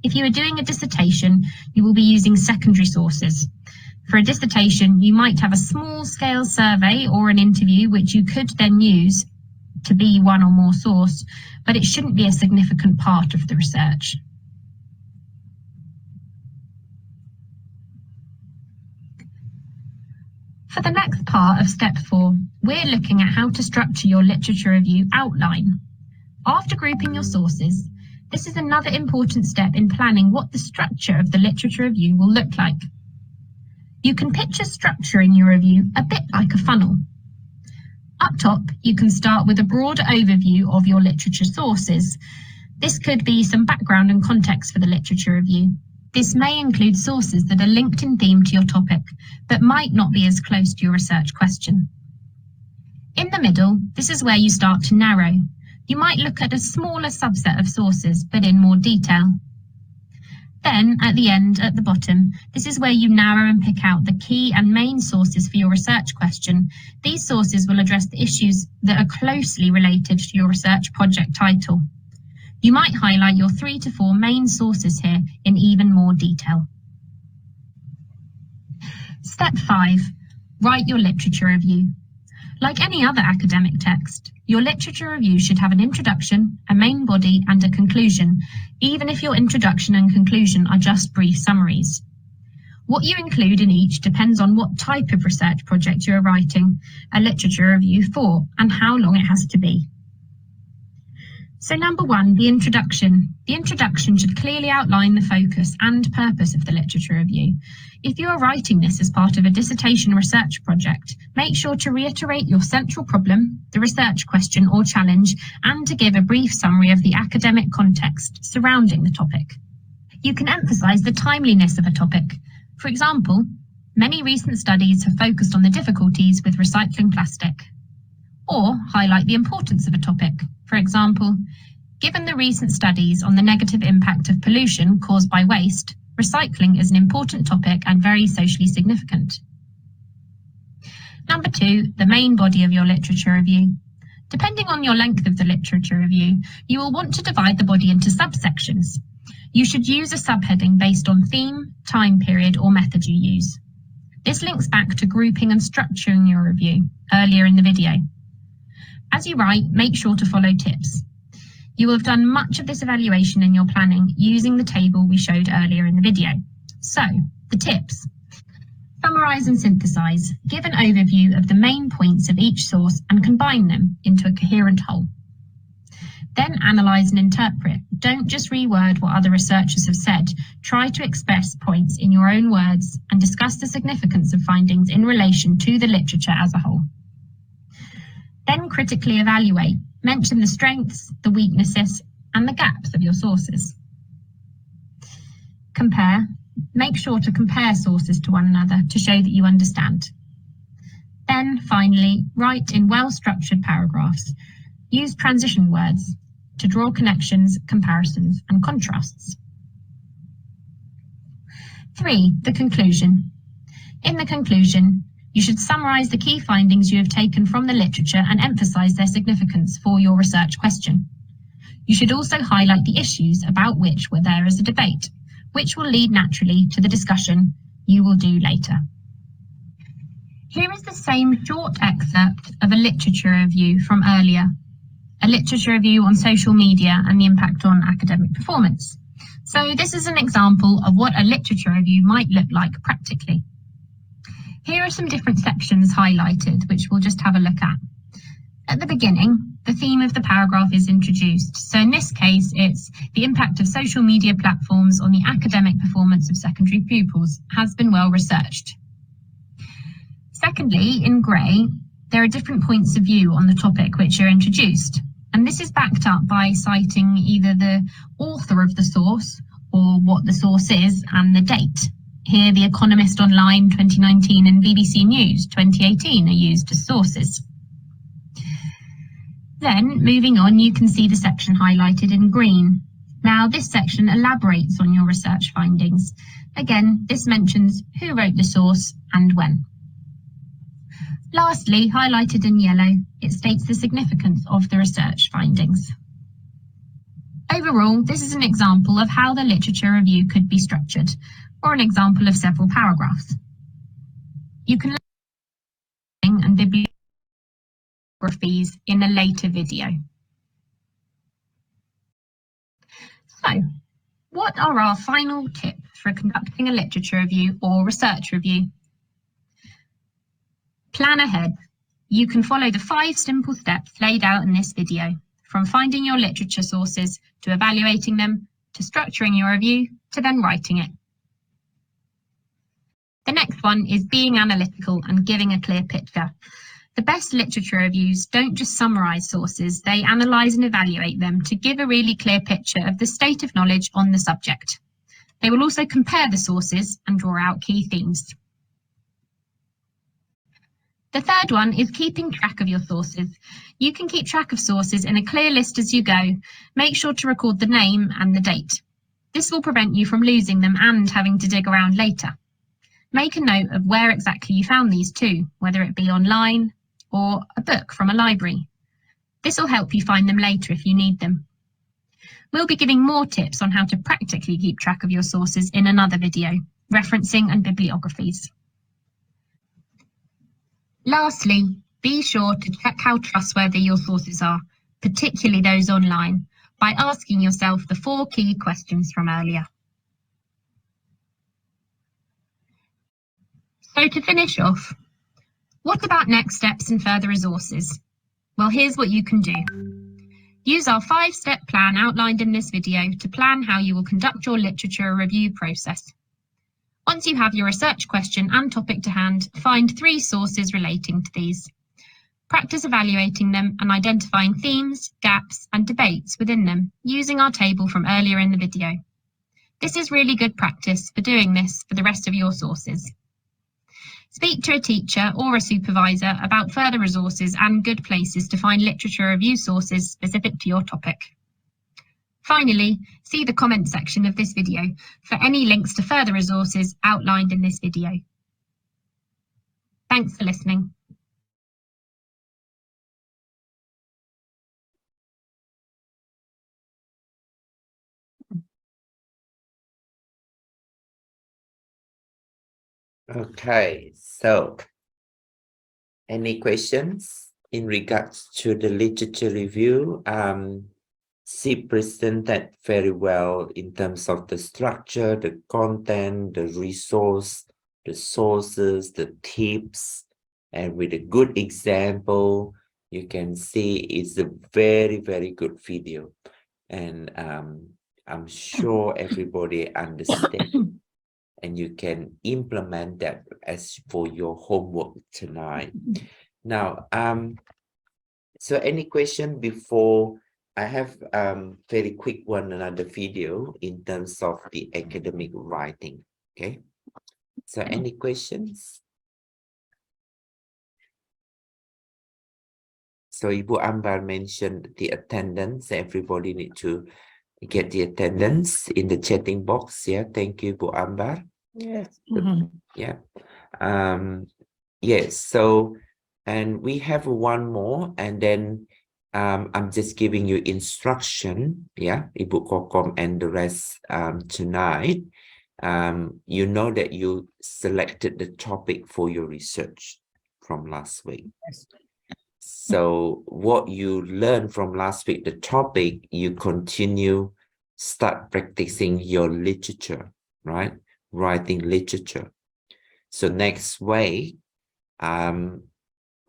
If you are doing a dissertation, you will be using secondary sources. For a dissertation, you might have a small-scale survey or an interview which you could then use to be one or more source, but it shouldn't be a significant part of the research. For the next part of step 4, we're looking at how to structure your literature review outline. After grouping your sources, this is another important step in planning what the structure of the literature review will look like. You can picture structuring your review a bit like a funnel. Up top, you can start with a broad overview of your literature sources. This could be some background and context for the literature review. This may include sources that are linked in theme to your topic, but might not be as close to your research question. In the middle, this is where you start to narrow. You might look at a smaller subset of sources, but in more detail. Then, at the end, at the bottom, this is where you narrow and pick out the key and main sources for your research question. These sources will address the issues that are closely related to your research project title. You might highlight your 3 to 4 main sources here in even more detail. Step 5. Write your literature review. Like any other academic text, your literature review should have an introduction, a main body, and a conclusion, even if your introduction and conclusion are just brief summaries. What you include in each depends on what type of research project you are writing a literature review for and how long it has to be. So number 1, the introduction. The introduction should clearly outline the focus and purpose of the literature review. If you are writing this as part of a dissertation research project, make sure to reiterate your central problem, the research question or challenge, and to give a brief summary of the academic context surrounding the topic. You can emphasize the timeliness of a topic. For example, many recent studies have focused on the difficulties with recycling plastic. Or highlight the importance of a topic. For example, given the recent studies on the negative impact of pollution caused by waste, recycling is an important topic and very socially significant. Number 2, the main body of your literature review. Depending on your length of the literature review, you will want to divide the body into subsections. You should use a subheading based on theme, time period, or method you use. This links back to grouping and structuring your review earlier in the video. As you write, make sure to follow tips. You will have done much of this evaluation in your planning using the table we showed earlier in the video. So, the tips. Summarise and synthesise. Give an overview of the main points of each source and combine them into a coherent whole. Then analyse and interpret. Don't just reword what other researchers have said. Try to express points in your own words and discuss the significance of findings in relation to the literature as a whole. Then critically evaluate. Mention the strengths, the weaknesses, and the gaps of your sources. Compare. Make sure to compare sources to one another to show that you understand. Then, finally, write in well-structured paragraphs. Use transition words to draw connections, comparisons, and contrasts. 3. The conclusion. In the conclusion, you should summarise the key findings you have taken from the literature and emphasise their significance for your research question. You should also highlight the issues about which there is a debate, which will lead naturally to the discussion you will do later. Here is the same short excerpt of a literature review from earlier, a literature review on social media and the impact on academic performance. So this is an example of what a literature review might look like practically. Here are some different sections highlighted, which we'll just have a look at. At the beginning, the theme of the paragraph is introduced. So in this case, it's the impact of social media platforms on the academic performance of secondary pupils has been well researched. Secondly, in grey, there are different points of view on the topic which are introduced. And this is backed up by citing either the author of the source or what the source is and the date. Here, The Economist Online 2019 and BBC News 2018 are used as sources. Then, moving on, you can see the section highlighted in green. Now, this section elaborates on your research findings. Again, this mentions who wrote the source and when. Lastly, highlighted in yellow, it states the significance of the research findings. Overall, this is an example of how the literature review could be structured, or an example of several paragraphs. You can learn and bibliographies in a later video. So, what are our final tips for conducting a literature review or research review? Plan ahead. You can follow the 5 simple steps laid out in this video, from finding your literature sources, to evaluating them, to structuring your review, to then writing it. The next one is being analytical and giving a clear picture. The best literature reviews don't just summarise sources, they analyse and evaluate them to give a really clear picture of the state of knowledge on the subject. They will also compare the sources and draw out key themes. The third one is keeping track of your sources. You can keep track of sources in a clear list as you go. Make sure to record the name and the date. This will prevent you from losing them and having to dig around later. Make a note of where exactly you found these too, whether it be online or a book from a library. This will help you find them later if you need them. We'll be giving more tips on how to practically keep track of your sources in another video, referencing and bibliographies. Lastly, be sure to check how trustworthy your sources are, particularly those online, by asking yourself the 4 key questions from earlier. So to finish off, what about next steps and further resources? Well, here's what you can do. Use our 5-step plan outlined in this video to plan how you will conduct your literature review process. Once you have your research question and topic to hand, find 3 sources relating to these. Practice evaluating them and identifying themes, gaps, and debates within them using our table from earlier in the video. This is really good practice for doing this for the rest of your sources. Speak to a teacher or a supervisor about further resources and good places to find literature review sources specific to your topic. Finally, see the comment section of this video for any links to further resources outlined in this video. Thanks for listening. Okay, so any questions in regards to the literature review? She presented very well in terms of the structure, the content, the resource, the sources, the tips, and with a good example, you can see it's a very, very good video. And I'm sure everybody understands. And you can implement that as for your homework tonight. Now, so any question before I have very quick one, another video in terms of the academic writing. Okay. So any questions? So Ibu Ambar mentioned the attendance. Everybody need to get the attendance in the chatting box. Yeah, thank you, Bu Ambar. Yes. Yeah. Yes, so, and we have one more, and then I'm just giving you instruction, yeah, Ibu Kokom and the rest tonight. You know that you selected the topic for your research from last week. Yes. So what you learned from last week, the topic, you continue, start practicing your literature, right? Writing literature. So next week, in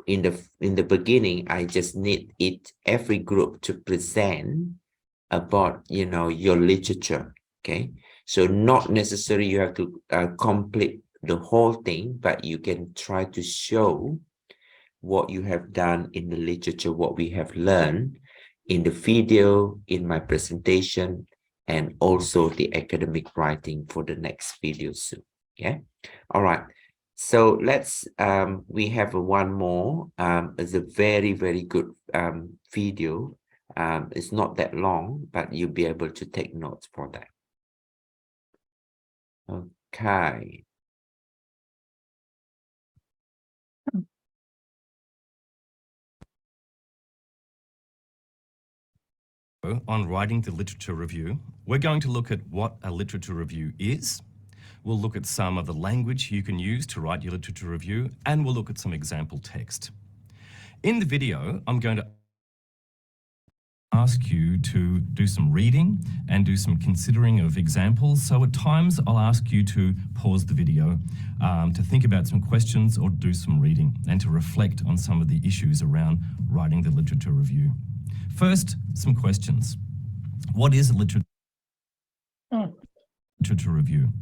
the beginning, I just need every group to present about, you know, your literature, okay? So not necessarily you have to complete the whole thing, but you can try to show what you have done in the literature, what we have learned in the video, in my presentation, and also the academic writing for the next video soon. Yeah. All right. So let's, we have one more. It's a very, very good video. It's not that long, but you'll be able to take notes for that. Okay. On writing the literature review, we're going to look at what a literature review is. We'll look at some of the language you can use to write your literature review, and we'll look at some example text. In the video, I'm going to ask you to do some reading and do some considering of examples. So at times I'll ask you to pause the video to think about some questions or do some reading and to reflect on some of the issues around writing the literature review. First, some questions. What is a literature review?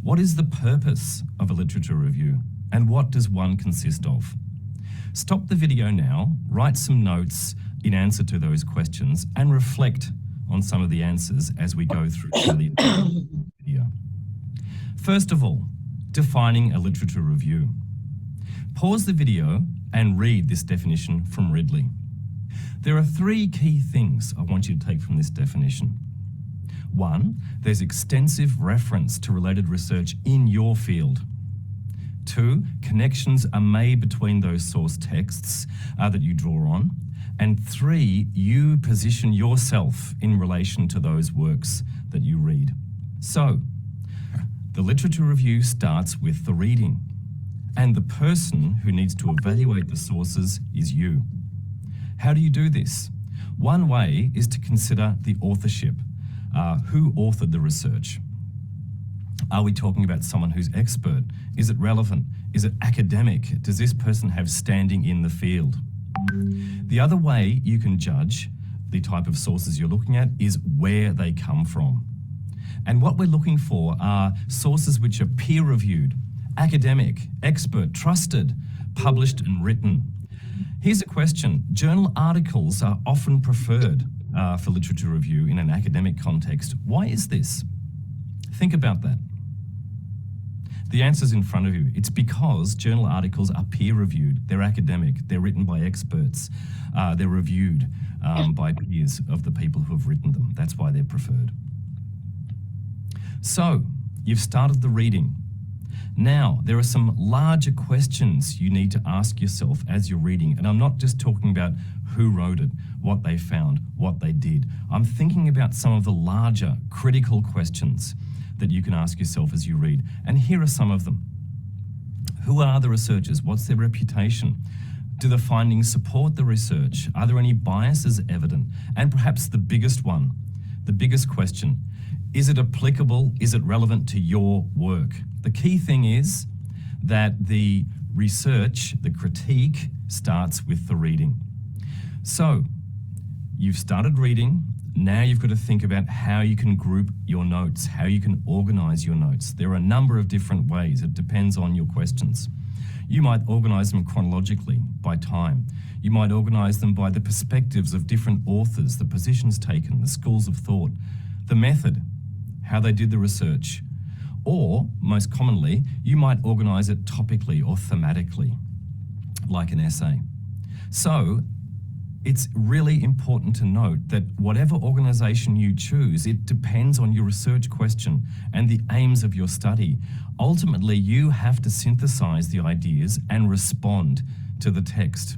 What is the purpose of a literature review? And what does one consist of? Stop the video now, write some notes in answer to those questions, and reflect on some of the answers as we go through the video. First of all, defining a literature review. Pause the video and read this definition from Ridley. There are 3 key things I want you to take from this definition. 1, there's extensive reference to related research in your field. 2, connections are made between those source texts that you draw on. And 3, you position yourself in relation to those works that you read. So, the literature review starts with the reading, and the person who needs to evaluate the sources is you. How do you do this? One way is to consider the authorship, who authored the research. Are we talking about someone who's expert? Is it relevant? Is it academic? Does this person have standing in the field? The other way you can judge the type of sources you're looking at is where they come from. And what we're looking for are sources which are peer-reviewed, academic, expert, trusted, published and written. Here's a question. Journal articles are often preferred for literature review in an academic context. Why is this? Think about that. The answer's in front of you. It's because journal articles are peer-reviewed. They're academic. They're written by experts. They're reviewed by peers of the people who have written them. That's why they're preferred. So, you've started the reading. Now, there are some larger questions you need to ask yourself as you're reading. And I'm not just talking about who wrote it, what they found, what they did. I'm thinking about some of the larger, critical questions that you can ask yourself as you read. And here are some of them. Who are the researchers? What's their reputation? Do the findings support the research? Are there any biases evident? And perhaps the biggest one, the biggest question, is it applicable? Is it relevant to your work? The key thing is that the research, the critique, starts with the reading. So, you've started reading. Now you've got to think about how you can group your notes, how you can organize your notes. There are a number of different ways. It depends on your questions. You might organize them chronologically by time. You might organize them by the perspectives of different authors, the positions taken, the schools of thought, the method, how they did the research. Or, most commonly, you might organize it topically or thematically, like an essay. So, it's really important to note that whatever organization you choose, it depends on your research question and the aims of your study. Ultimately, you have to synthesize the ideas and respond to the text.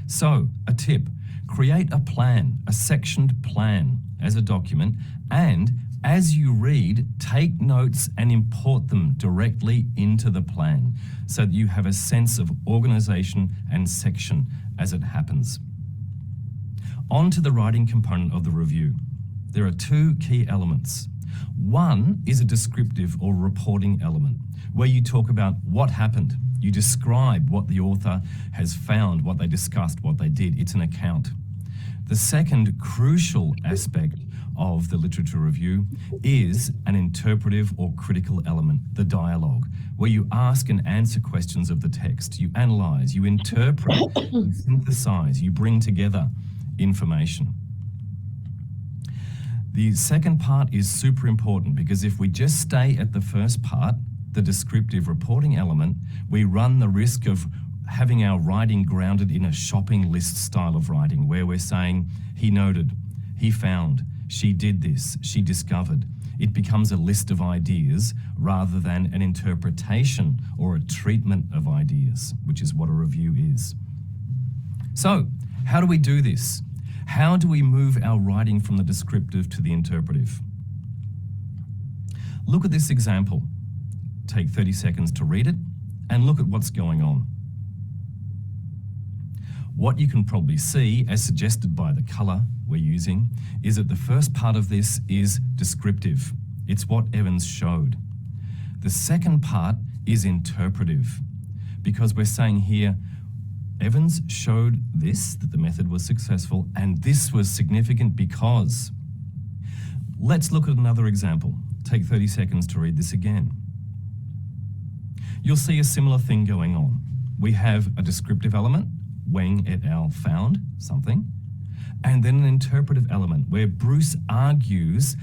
So, a tip, create a plan, a sectioned plan as a document, and as you read, take notes and import them directly into the plan so that you have a sense of organization and section as it happens. On to the writing component of the review. There are two key elements. One is a descriptive or reporting element, where you talk about what happened. You describe what the author has found, what they discussed, what they did. It's an account. The second crucial aspect of the literature review is an interpretive or critical element, the dialogue, where you ask and answer questions of the text. You analyze, you interpret, you synthesize, you bring together information. The second part is super important because if we just stay at the first part, the descriptive reporting element, we run the risk of having our writing grounded in a shopping list style of writing where we're saying, he noted, he found, she did this, she discovered. It becomes a list of ideas rather than an interpretation or a treatment of ideas, which is what a review is. So, how do we do this? How do we move our writing from the descriptive to the interpretive? Look at this example. Take 30 seconds to read it and look at what's going on. What you can probably see, as suggested by the color we're using, is that the first part of this is descriptive. It's what Evans showed. The second part is interpretive, because we're saying here, Evans showed this, that the method was successful, and this was significant because. Let's look at another example. Take 30 seconds to read this again. You'll see a similar thing going on. We have a descriptive element, Weng et al. Found something, and then an interpretive element where Bruce argues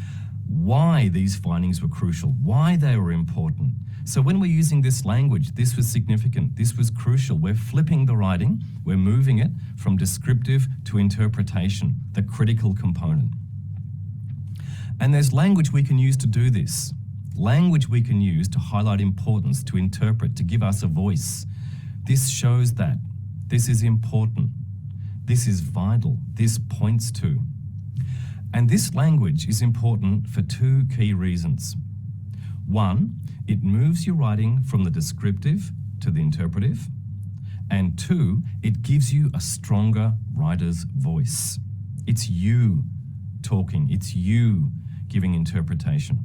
why these findings were crucial, why they were important. So when we're using this language, this was significant, this was crucial. We're flipping the writing, we're moving it from descriptive to interpretation, the critical component. And there's language we can use to do this. Language we can use to highlight importance, to interpret, to give us a voice. This shows that. This is important. This is vital. This points to. And this language is important for two key reasons. One, it moves your writing from the descriptive to the interpretive. And two, it gives you a stronger writer's voice. It's you talking. It's you giving interpretation.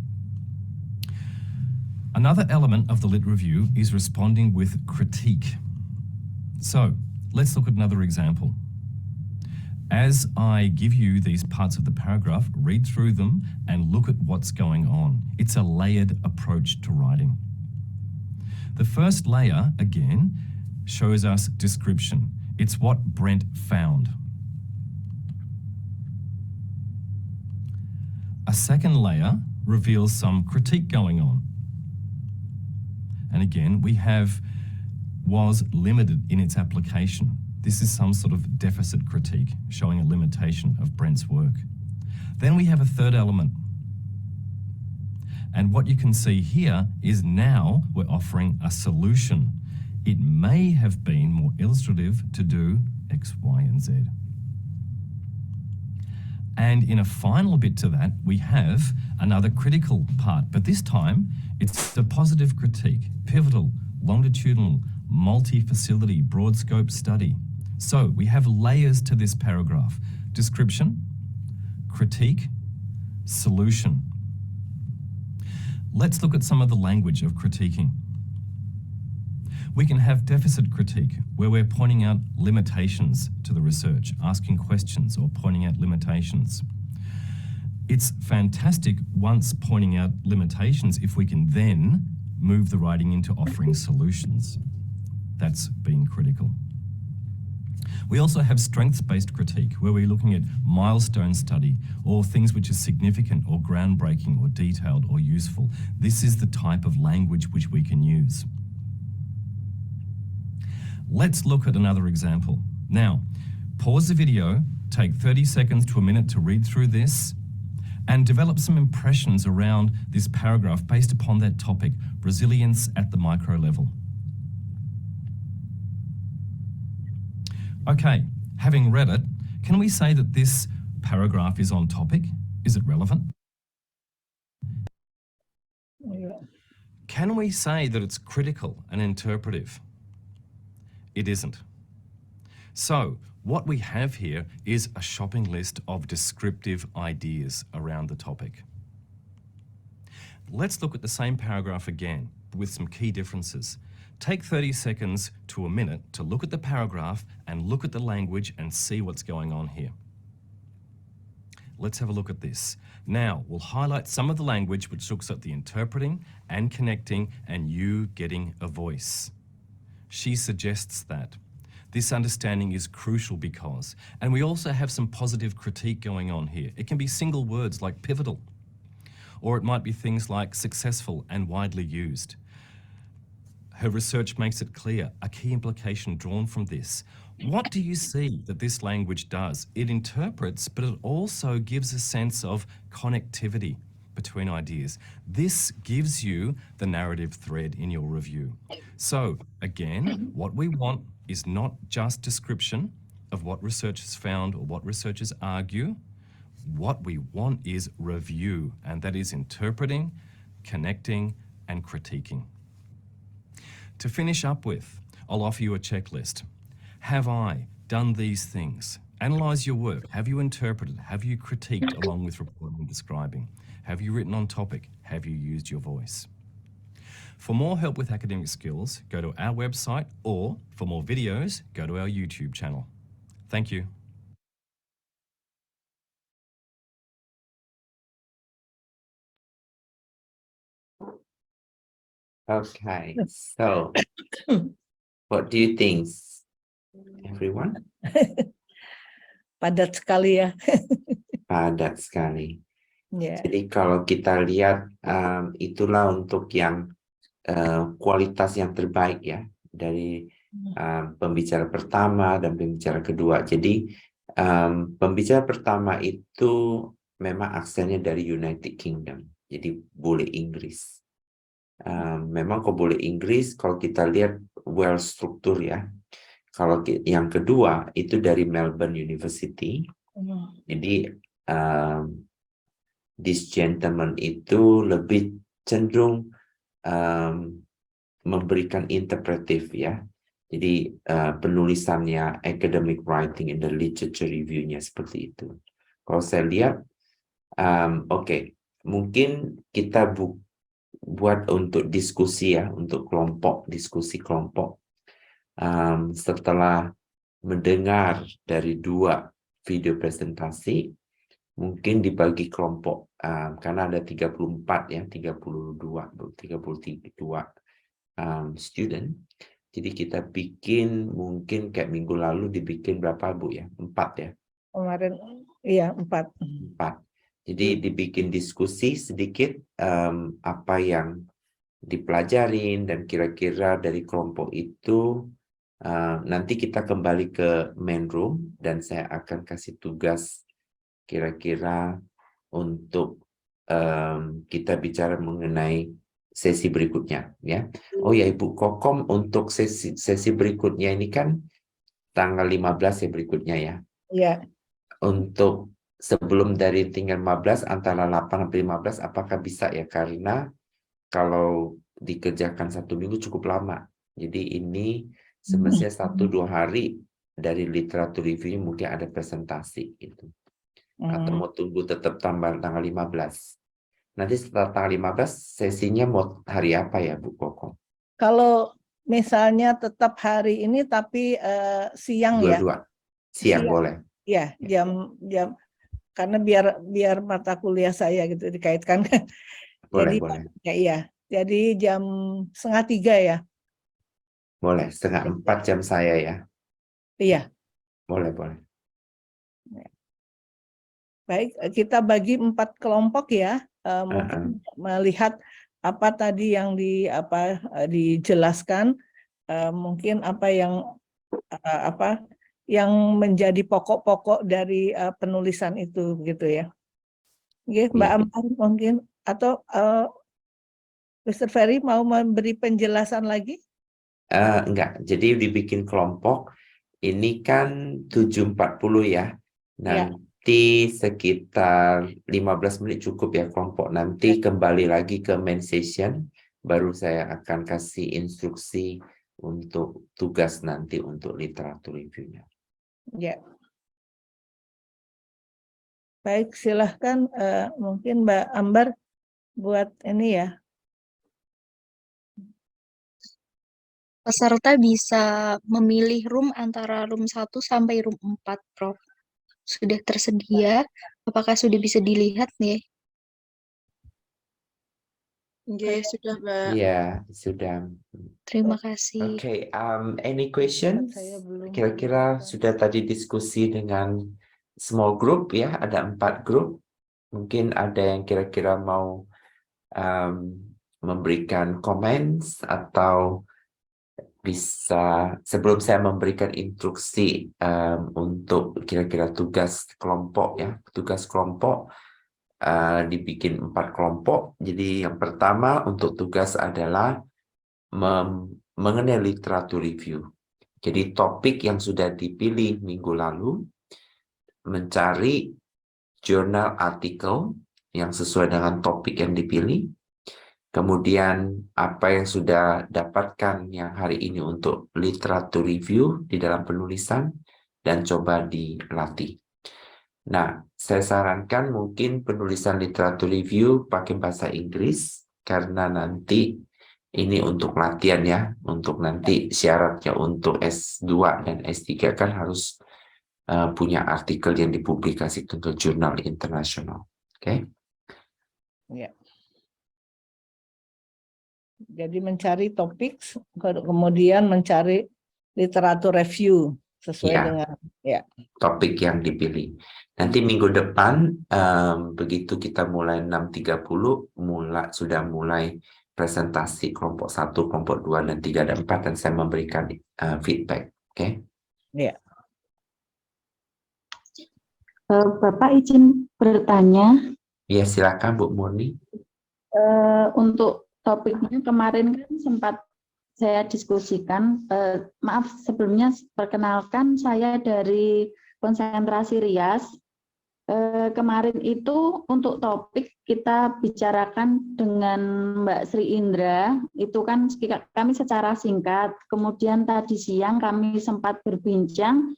Another element of the lit review is responding with critique. So let's look at another example. As I give you these parts of the paragraph, read through them and look at what's going on. It's a layered approach to writing. The first layer, again, shows us description. It's what Brent found. A second layer reveals some critique going on. And again, we have was limited in its application. This is some sort of deficit critique showing a limitation of Brent's work. Then we have a third element. And what you can see here is now we're offering a solution. It may have been more illustrative to do X, Y, and Z. And in a final bit to that, we have another critical part, but this time it's a positive critique, pivotal, longitudinal, multi-facility, broad scope study. So we have layers to this paragraph: description, critique, solution. Let's look at some of the language of critiquing. We can have deficit critique, where we're pointing out limitations to the research, asking questions or pointing out limitations. It's fantastic once pointing out limitations if we can then move the writing into offering solutions. That's being critical. We also have strengths-based critique, where we're looking at milestone study or things which are significant or groundbreaking or detailed or useful. This is the type of language which we can use. Let's look at another example. Now, pause the video, take 30 seconds to a minute to read through this, and develop some impressions around this paragraph based upon that topic, resilience at the micro level. Okay, having read it, can we say that this paragraph is on topic? Is it relevant? Can we say that it's critical and interpretive? It isn't. So what we have here is a shopping list of descriptive ideas around the topic. Let's look at the same paragraph again, but with some key differences. Take 30 seconds to a minute to look at the paragraph and look at the language and see what's going on here. Let's have a look at this. Now, we'll highlight some of the language which looks at the interpreting and connecting and you getting a voice. She suggests that. This understanding is crucial because, and we also have some positive critique going on here. It can be single words like pivotal, or it might be things like successful and widely used. Her research makes it clear, a key implication drawn from this. What do you see that this language does? It interprets, but it also gives a sense of connectivity between ideas. This gives you the narrative thread in your review. So again, what we want is not just description of what research has found or what researchers argue. What we want is review, and that is interpreting, connecting, and critiquing. To finish up with, I'll offer you a checklist. Have I done these things? Analyze your work. Have you interpreted? Have you critiqued along with reporting and describing? Have you written on topic? Have you used your voice? For more help with academic skills, go to our website, or for more videos, go to our YouTube channel. Thank you. Okay, so what do you think, everyone? Padat sekali ya. Padat sekali. Ya. Jadi kalau kita lihat itulah untuk yang kualitas yang terbaik ya dari pembicara pertama dan pembicara kedua. Jadi pembicara pertama itu memang aksennya dari United Kingdom, jadi boleh Inggris. Memang kok boleh Inggris kalau kita lihat well struktur ya. Kalau yang kedua itu dari Melbourne University. Jadi this gentleman itu lebih cenderung memberikan interpretif ya. Jadi penulisannya academic writing and the literature review-nya seperti itu. Kalau saya lihat, oke, mungkin kita buat untuk diskusi ya, untuk kelompok, diskusi kelompok. Setelah mendengar dari 2 video presentasi, mungkin dibagi kelompok, karena ada 34 ya, 33 student. Jadi kita bikin mungkin kayak minggu lalu dibikin berapa Bu ya? 4 ya? Kemarin, iya 4. 4. Jadi dibikin diskusi sedikit apa yang dipelajarin dan kira-kira dari kelompok itu nanti kita kembali ke main room dan saya akan kasih tugas kira-kira untuk kita bicara mengenai sesi berikutnya ya. Oh ya Ibu Kokom, untuk sesi berikutnya ini kan tanggal 15 ya berikutnya ya. Iya. Untuk sebelum dari tinggal 15 antara 8 sampai 15 apakah bisa ya, karena kalau dikerjakan 1 minggu cukup lama. Jadi ini semestinya 1-2 hari dari literatur review mungkin ada presentasi gitu. Atau mau tunggu tetap tanggal 15. Nanti setelah tanggal 15 sesinya mau hari apa ya Bu Koko? Kalau misalnya tetap hari ini tapi siang ya. Dua-dua. Siang boleh. Ya, jam karena biar mata kuliah saya gitu dikaitkan. Boleh, Jadi boleh. ya iya. Jadi jam 2:30 ya. Boleh, 3:30 jam saya ya. Iya. Boleh, boleh. Baik, kita bagi 4 kelompok ya. Mungkin melihat apa tadi yang dijelaskan, mungkin apa yang menjadi pokok-pokok dari penulisan itu gitu ya. Oke, Mbak Amar mungkin atau Professor Ferry mau memberi penjelasan lagi? Enggak, jadi dibikin kelompok ini kan 7.40 ya. Nanti sekitar 15 menit cukup ya kelompok. Nanti kembali lagi ke main session, baru saya akan kasih instruksi untuk tugas nanti untuk literatur review-nya. Ya. Baik, silahkan mungkin Mbak Ambar buat ini ya. Peserta bisa memilih room antara room 1 sampai room 4, Prof. Sudah tersedia? Apakah sudah bisa dilihat nih? Oke, sudah, Mbak. Iya, sudah. Terima kasih. Oke, any questions? Saya belum. Kira-kira sudah tadi diskusi dengan small group ya, ada 4 grup. Mungkin ada yang kira-kira mau memberikan comments atau bisa sebelum saya memberikan instruksi untuk kira-kira tugas kelompok ya, tugas kelompok dibikin 4 kelompok. Jadi yang pertama untuk tugas adalah mengenai literatur review. Jadi topik yang sudah dipilih minggu lalu, mencari jurnal artikel yang sesuai dengan topik yang dipilih. Kemudian apa yang sudah dapatkan yang hari ini untuk literatur review di dalam penulisan dan coba dilatih. Nah, saya sarankan mungkin penulisan literatur review pakai bahasa Inggris karena nanti ini untuk latihan ya, untuk nanti syaratnya untuk S2 dan S3 kan harus punya artikel yang dipublikasikan ke jurnal internasional. Oke? Ya. Jadi mencari topik, kemudian mencari literatur review sesuai dengan topik yang dipilih. Nanti minggu depan begitu kita mulai 6.30 sudah mulai presentasi kelompok 1, kelompok 2 dan 3 dan 4 dan saya memberikan feedback. Oke? Ya. Bapak izin bertanya. Ya, silakan Bu Murni. Untuk topiknya kemarin kan sempat saya diskusikan. Maaf sebelumnya perkenalkan saya dari konsentrasi Rias. Kemarin itu untuk topik kita bicarakan dengan Mbak Sri Indra, itu kan kami secara singkat. Kemudian tadi siang kami sempat berbincang,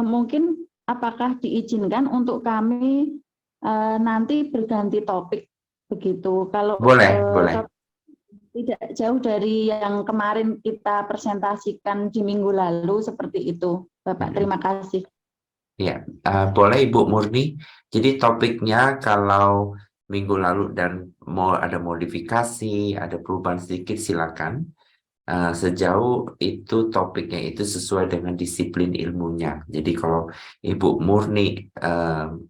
mungkin apakah diizinkan untuk kami nanti berganti topik begitu. Kalau boleh. Tidak jauh dari yang kemarin kita presentasikan di minggu lalu seperti itu, Bapak. Terima kasih. Ya, boleh Ibu Murni. Jadi topiknya kalau minggu lalu dan mau ada modifikasi, ada perubahan sedikit, silakan. Sejauh itu topiknya itu sesuai dengan disiplin ilmunya. Jadi kalau Ibu Murni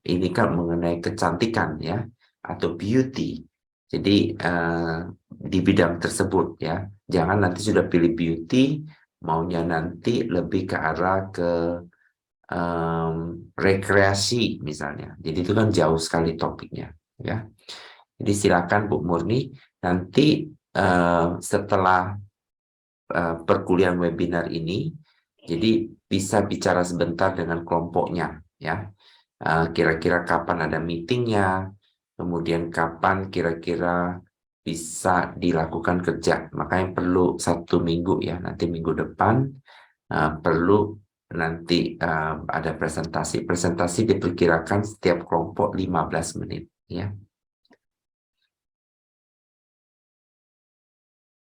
ini kan mengenai kecantikan ya atau beauty. Jadi di bidang tersebut ya, jangan nanti sudah pilih beauty, maunya nanti lebih ke arah ke rekreasi misalnya. Jadi itu kan jauh sekali topiknya ya. Jadi silakan Bu Murni nanti setelah perkuliahan webinar ini, jadi bisa bicara sebentar dengan kelompoknya ya. Kira-kira kapan ada meetingnya, kemudian kapan kira-kira bisa dilakukan kerja. Makanya perlu 1 minggu ya, nanti minggu depan perlu nanti ada presentasi. Presentasi diperkirakan setiap kelompok 15 menit ya.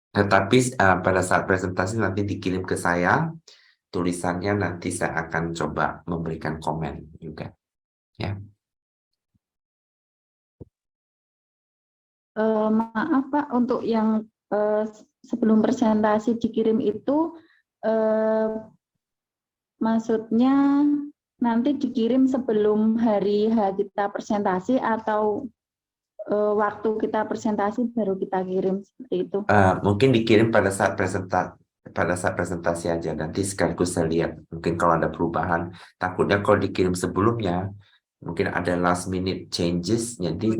Tetapi pada saat presentasi nanti dikirim ke saya, tulisannya nanti saya akan coba memberikan komen juga ya. Maaf Pak, untuk yang sebelum presentasi dikirim itu maksudnya nanti dikirim sebelum hari kita presentasi atau waktu kita presentasi baru kita kirim seperti itu? Mungkin dikirim pada saat presentasi aja, nanti sekaligus saya lihat. Mungkin kalau ada perubahan, takutnya kalau dikirim sebelumnya, mungkin ada last minute changes, jadi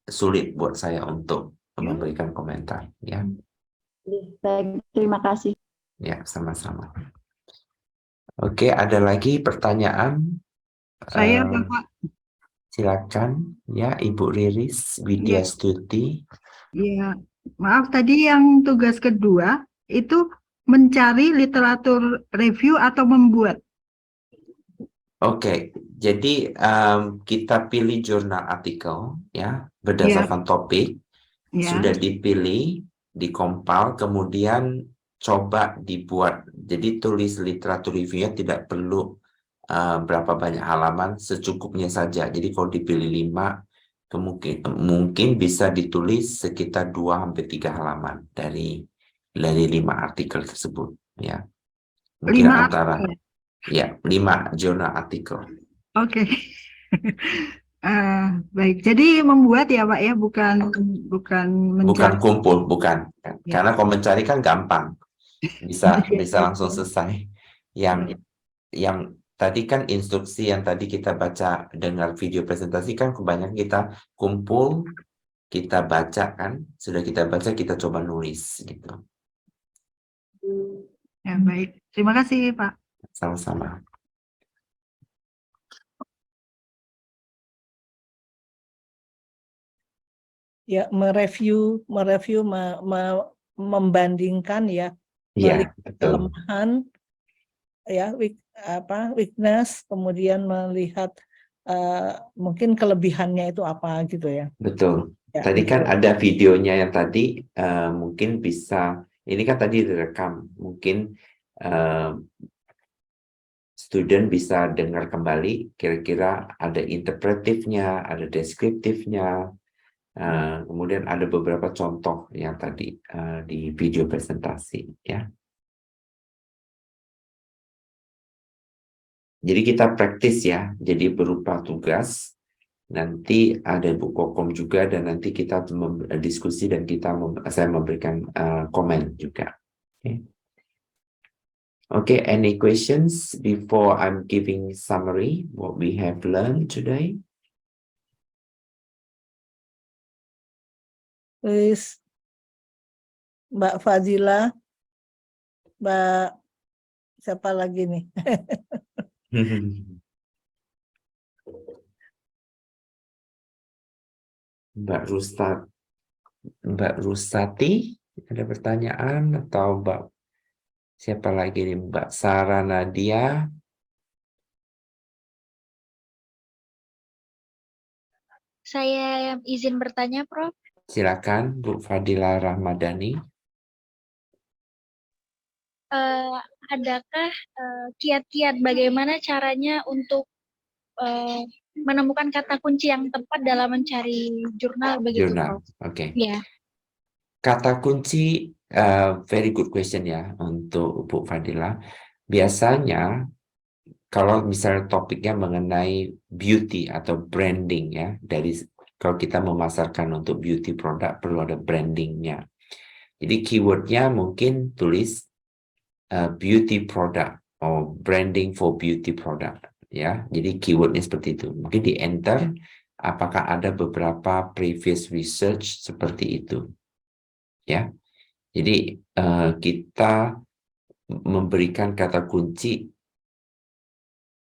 sulit buat saya untuk memberikan komentar ya. Baik, terima kasih. Ya, sama-sama. Oke, ada lagi pertanyaan? Saya Bapak. Silakan ya Ibu Riris Widya Stuti. Ya, maaf tadi yang tugas kedua itu mencari literatur review atau membuat. Oke, jadi kita pilih jurnal artikel ya berdasarkan topik. Sudah dipilih, dikompal, kemudian coba dibuat. Jadi tulis literatur reviewnya tidak perlu berapa banyak halaman, secukupnya saja. Jadi kalau dipilih 5, mungkin bisa ditulis sekitar 2-3 halaman dari 5 artikel tersebut ya. Mungkin 5 antara artikel. ya 5 jurnal artikel. Oke. Baik, jadi membuat ya Pak ya, bukan mencari. Bukan kumpul, bukan. Karena kalau mencari kan gampang. Bisa langsung selesai. Yang tadi kan instruksi yang tadi kita baca dengar video presentasi kan kebanyakan kita kumpul, kita baca kan, sudah kita baca kita coba nulis gitu. Ya, baik. Terima kasih Pak. Sama-sama. Ya, mereview, membandingkan ya, Iya, melihat betul. kelemahan, ya, weakness, kemudian melihat mungkin kelebihannya itu apa gitu ya. Betul. Ya, Tadi kan ada videonya yang tadi mungkin bisa, ini kan tadi direkam, mungkin student bisa dengar kembali, kira-kira ada interpretifnya, ada deskriptifnya, kemudian ada beberapa contoh yang tadi di video presentasi ya. Jadi kita praktis ya, jadi berupa tugas. Nanti ada Bu Kokom juga dan nanti kita diskusi dan saya memberikan komen juga. Okay, any questions before I'm giving summary what we have learned today? Please, Mbak Fadila, Mbak siapa lagi nih? Mbak Rusati, ada pertanyaan atau Mbak siapa lagi nih? Mbak Sarah Nadia. Saya izin bertanya, Prof. Silakan Bu Fadila Rahmadani. adakah kiat-kiat bagaimana caranya untuk menemukan kata kunci yang tepat dalam mencari jurnal begitu, Jurnal, Prof? oke. Ya. Kata kunci, very good question ya untuk Bu Fadila. Biasanya kalau misalnya topiknya mengenai beauty atau branding ya, kalau kita memasarkan untuk beauty produk perlu ada brandingnya. Jadi keywordnya mungkin tulis beauty product atau branding for beauty product ya. Jadi keywordnya seperti itu. Mungkin di enter apakah ada beberapa previous research seperti itu ya. Jadi kita memberikan kata kunci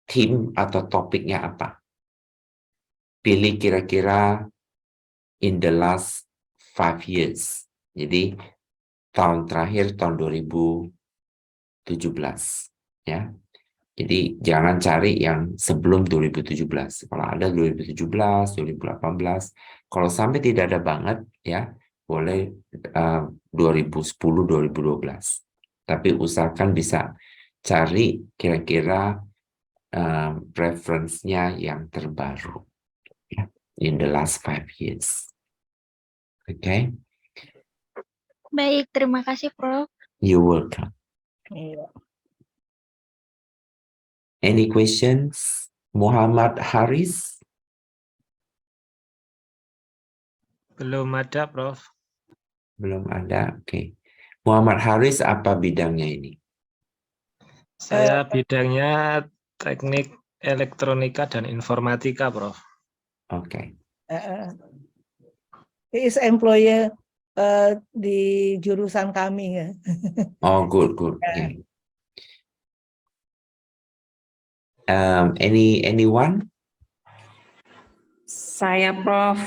theme atau topiknya apa. Pilih kira-kira in the last 5 years. Jadi tahun terakhir tahun 2017 ya. Jadi jangan cari yang sebelum 2017. Kalau ada 2017, 2018, kalau sampai tidak ada banget ya, boleh 2010, 2012. Tapi usahakan bisa cari kira-kira preference-nya yang terbaru ya, in the last 5 years. Okay? Baik, terima kasih, Prof. You're welcome. Iya. Any questions? Muhammad Haris? Belum ada, Prof. Belum ada, oke. Muhammad Haris apa bidangnya ini? Saya bidangnya teknik elektronika dan informatika, Prof. Oke. He is employer di jurusan kami ya. Oh, good. Okay. Anyone? Saya, Prof.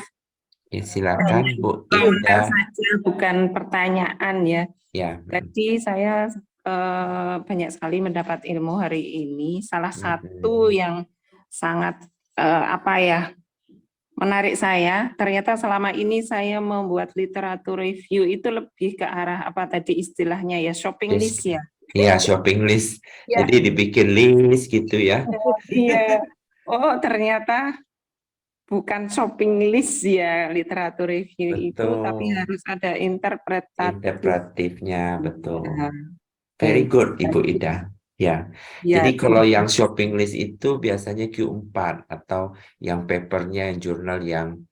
Ya, silakan, Bu Komentar Ida. saja, bukan pertanyaan ya. Ya. Jadi saya banyak sekali mendapat ilmu hari ini. Salah satu yang sangat menarik saya, ternyata selama ini saya membuat literatur review itu lebih ke arah apa tadi istilahnya ya, shopping list ya. Iya, shopping list. Ya. Jadi dibikin list gitu ya. Iya. Oh, ternyata bukan shopping list ya literatur review itu, tapi harus ada interpretatifnya, betul. Ya. Very good, Ibu Ida. Ya. Ya, Jadi kalau yang shopping list itu biasanya Q4 atau yang papernya yang jurnal yang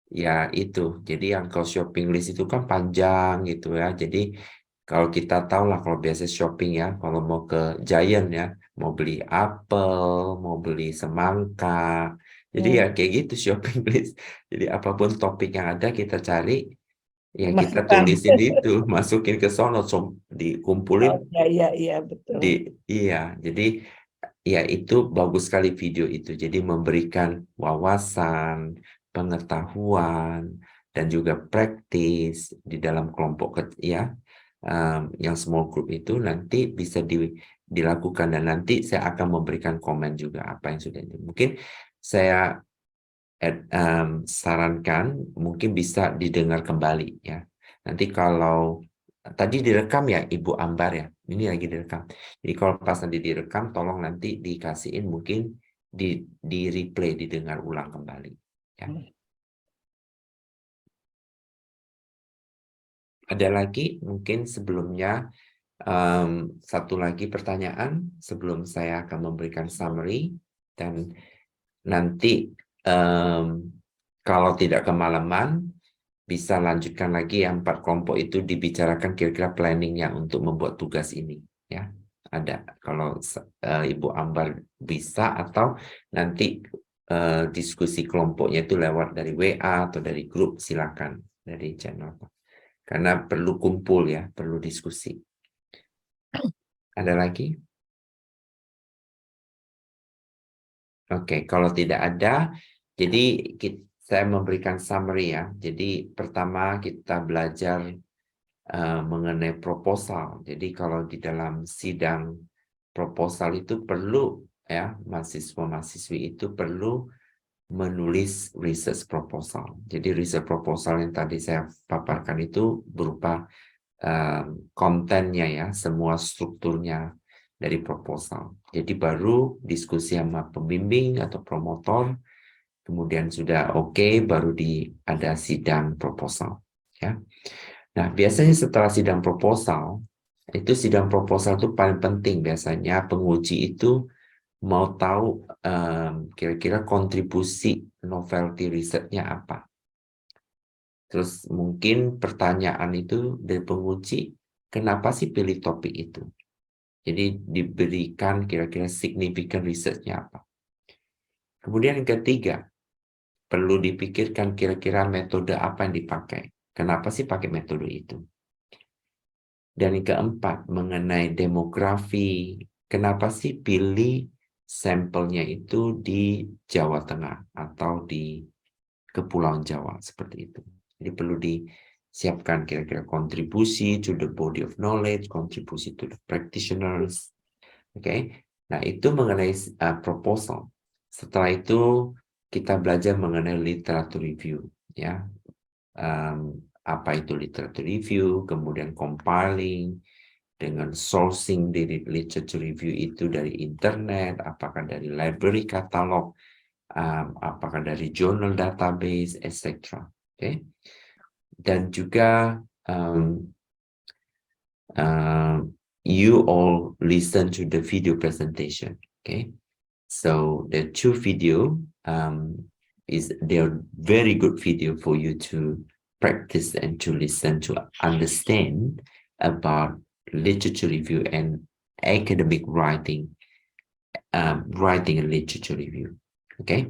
ya itu. Jadi yang kalau shopping list itu kan panjang gitu ya. Jadi kalau kita tahu lah kalau biasa shopping ya, kalau mau ke Giant ya, mau beli apel, mau beli semangka. Jadi ya kayak gitu shopping list. Jadi apapun topik yang ada kita cari, ya kita tulisin itu, masukin ke sono, dikumpulin. Iya, betul. Iya, jadi ya itu bagus sekali video itu. Jadi memberikan wawasan, pengetahuan, dan juga praktis di dalam kelompok ya. Yang small group itu nanti bisa dilakukan dan nanti saya akan memberikan komen juga apa yang sudah ini. Mungkin saya sarankan mungkin bisa didengar kembali ya. Nanti kalau tadi direkam ya Ibu Ambar ya, ini lagi direkam. Jadi kalau pas nanti direkam, tolong nanti dikasihin mungkin di replay, didengar ulang kembali. Ya. Ada lagi mungkin sebelumnya satu lagi pertanyaan sebelum saya akan memberikan summary dan nanti kalau tidak kemalaman bisa lanjutkan lagi yang 4 kelompok itu dibicarakan kira-kira planningnya untuk membuat tugas ini ya. Ada kalau Ibu Ambar bisa atau nanti diskusi kelompoknya itu lewat dari WA atau dari grup silakan dari channel. Karena perlu kumpul ya, perlu diskusi. Ada lagi? Oke, kalau tidak ada, jadi saya memberikan summary ya. Jadi pertama kita belajar mengenai proposal. Jadi kalau di dalam sidang proposal itu perlu ya, mahasiswa-mahasiswi itu perlu menulis research proposal. Jadi research proposal yang tadi saya paparkan itu berupa kontennya ya, semua strukturnya dari proposal. Jadi baru diskusi sama pembimbing atau promotor, kemudian sudah oke, baru ada sidang proposal. Ya. Nah, biasanya setelah sidang proposal, itu paling penting biasanya penguji itu mau tahu kira-kira kontribusi novelty risetnya apa. Terus mungkin pertanyaan itu dari penguji, kenapa sih pilih topik itu? Jadi diberikan kira-kira signifikan risetnya apa. Kemudian yang ketiga, perlu dipikirkan kira-kira metode apa yang dipakai. Kenapa sih pakai metode itu? Dan yang keempat, mengenai demografi. Kenapa sih pilih sampelnya itu di Jawa Tengah atau di Kepulauan Jawa, seperti itu. Jadi perlu disiapkan kira-kira kontribusi to the body of knowledge, kontribusi to the practitioners. Oke. Nah, itu mengenai proposal. Setelah itu kita belajar mengenai literature review, ya. Apa itu literature review, kemudian compiling, dengan sourcing dari literature review itu dari internet, apakah dari library catalog, apakah dari journal database, etc. Okay? Dan juga you all listen to the video presentation. Okay, so the two video they're very good video for you to practice and to listen to understand about literature review and academic writing, writing a literature review. Okay,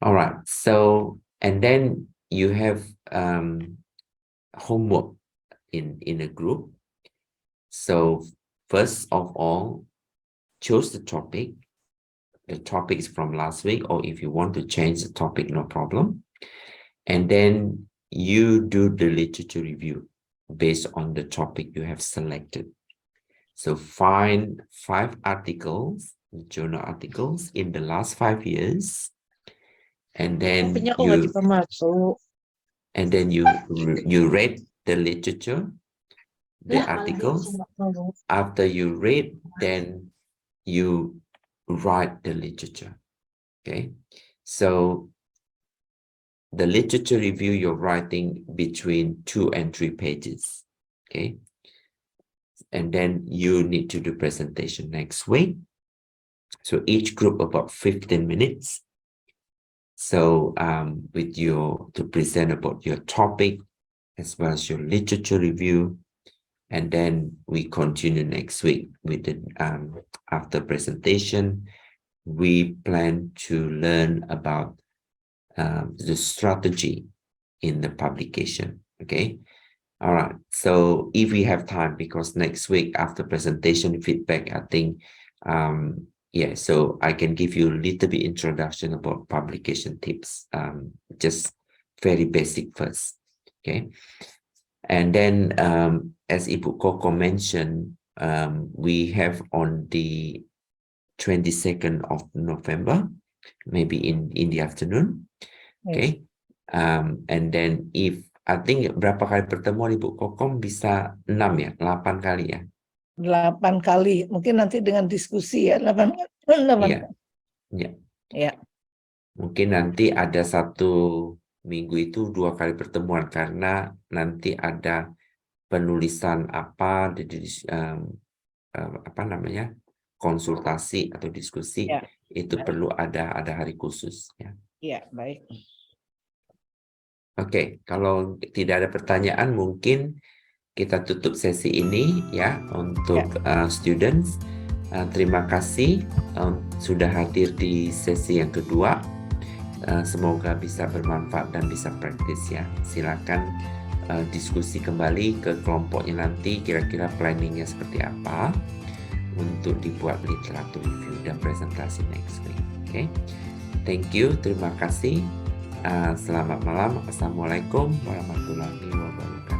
all right. So and then you have homework in a group. So first of all, choose the topic. The topic is from last week, or if you want to change the topic, no problem. And then you do the literature review based on the topic you have selected. So find 5 articles, journal articles in the last 5 years, and then you read the literature, the articles. After you read, then you write the literature. Okay, so the literature review you're writing between 2 and 3 pages. Okay, and then you need to do presentation next week. So each group about 15 minutes. So to present about your topic as well as your literature review. And then we continue next week with the after presentation. We plan to learn about the strategy in the publication. Okay, all right. So if we have time, because next week after presentation feedback, I think yeah, so I can give you a little bit introduction about publication tips, just very basic first. Okay, and then as Ibu Koko mentioned, we have on the 22nd of November, maybe in the afternoon. Okay, and then if I think berapa kali pertemuan Ibu Kokom, bisa 6 ya, 8 kali ya? 8 kali, mungkin nanti dengan diskusi ya, 8 Iya. Ya. Ya. Mungkin nanti ada 1 minggu itu 2 kali pertemuan, karena nanti ada penulisan apa namanya, konsultasi atau diskusi ya. Itu perlu ada hari khusus ya. Iya, baik. Oke, kalau tidak ada pertanyaan mungkin kita tutup sesi ini ya untuk students. Terima kasih sudah hadir di sesi yang kedua. Semoga bisa bermanfaat dan bisa praktis ya. Silakan diskusi kembali ke kelompoknya nanti, kira-kira planningnya seperti apa untuk dibuat literatur review dan presentasi next week. Oke, thank you, terima kasih. Selamat malam. Assalamualaikum warahmatullahi wabarakatuh.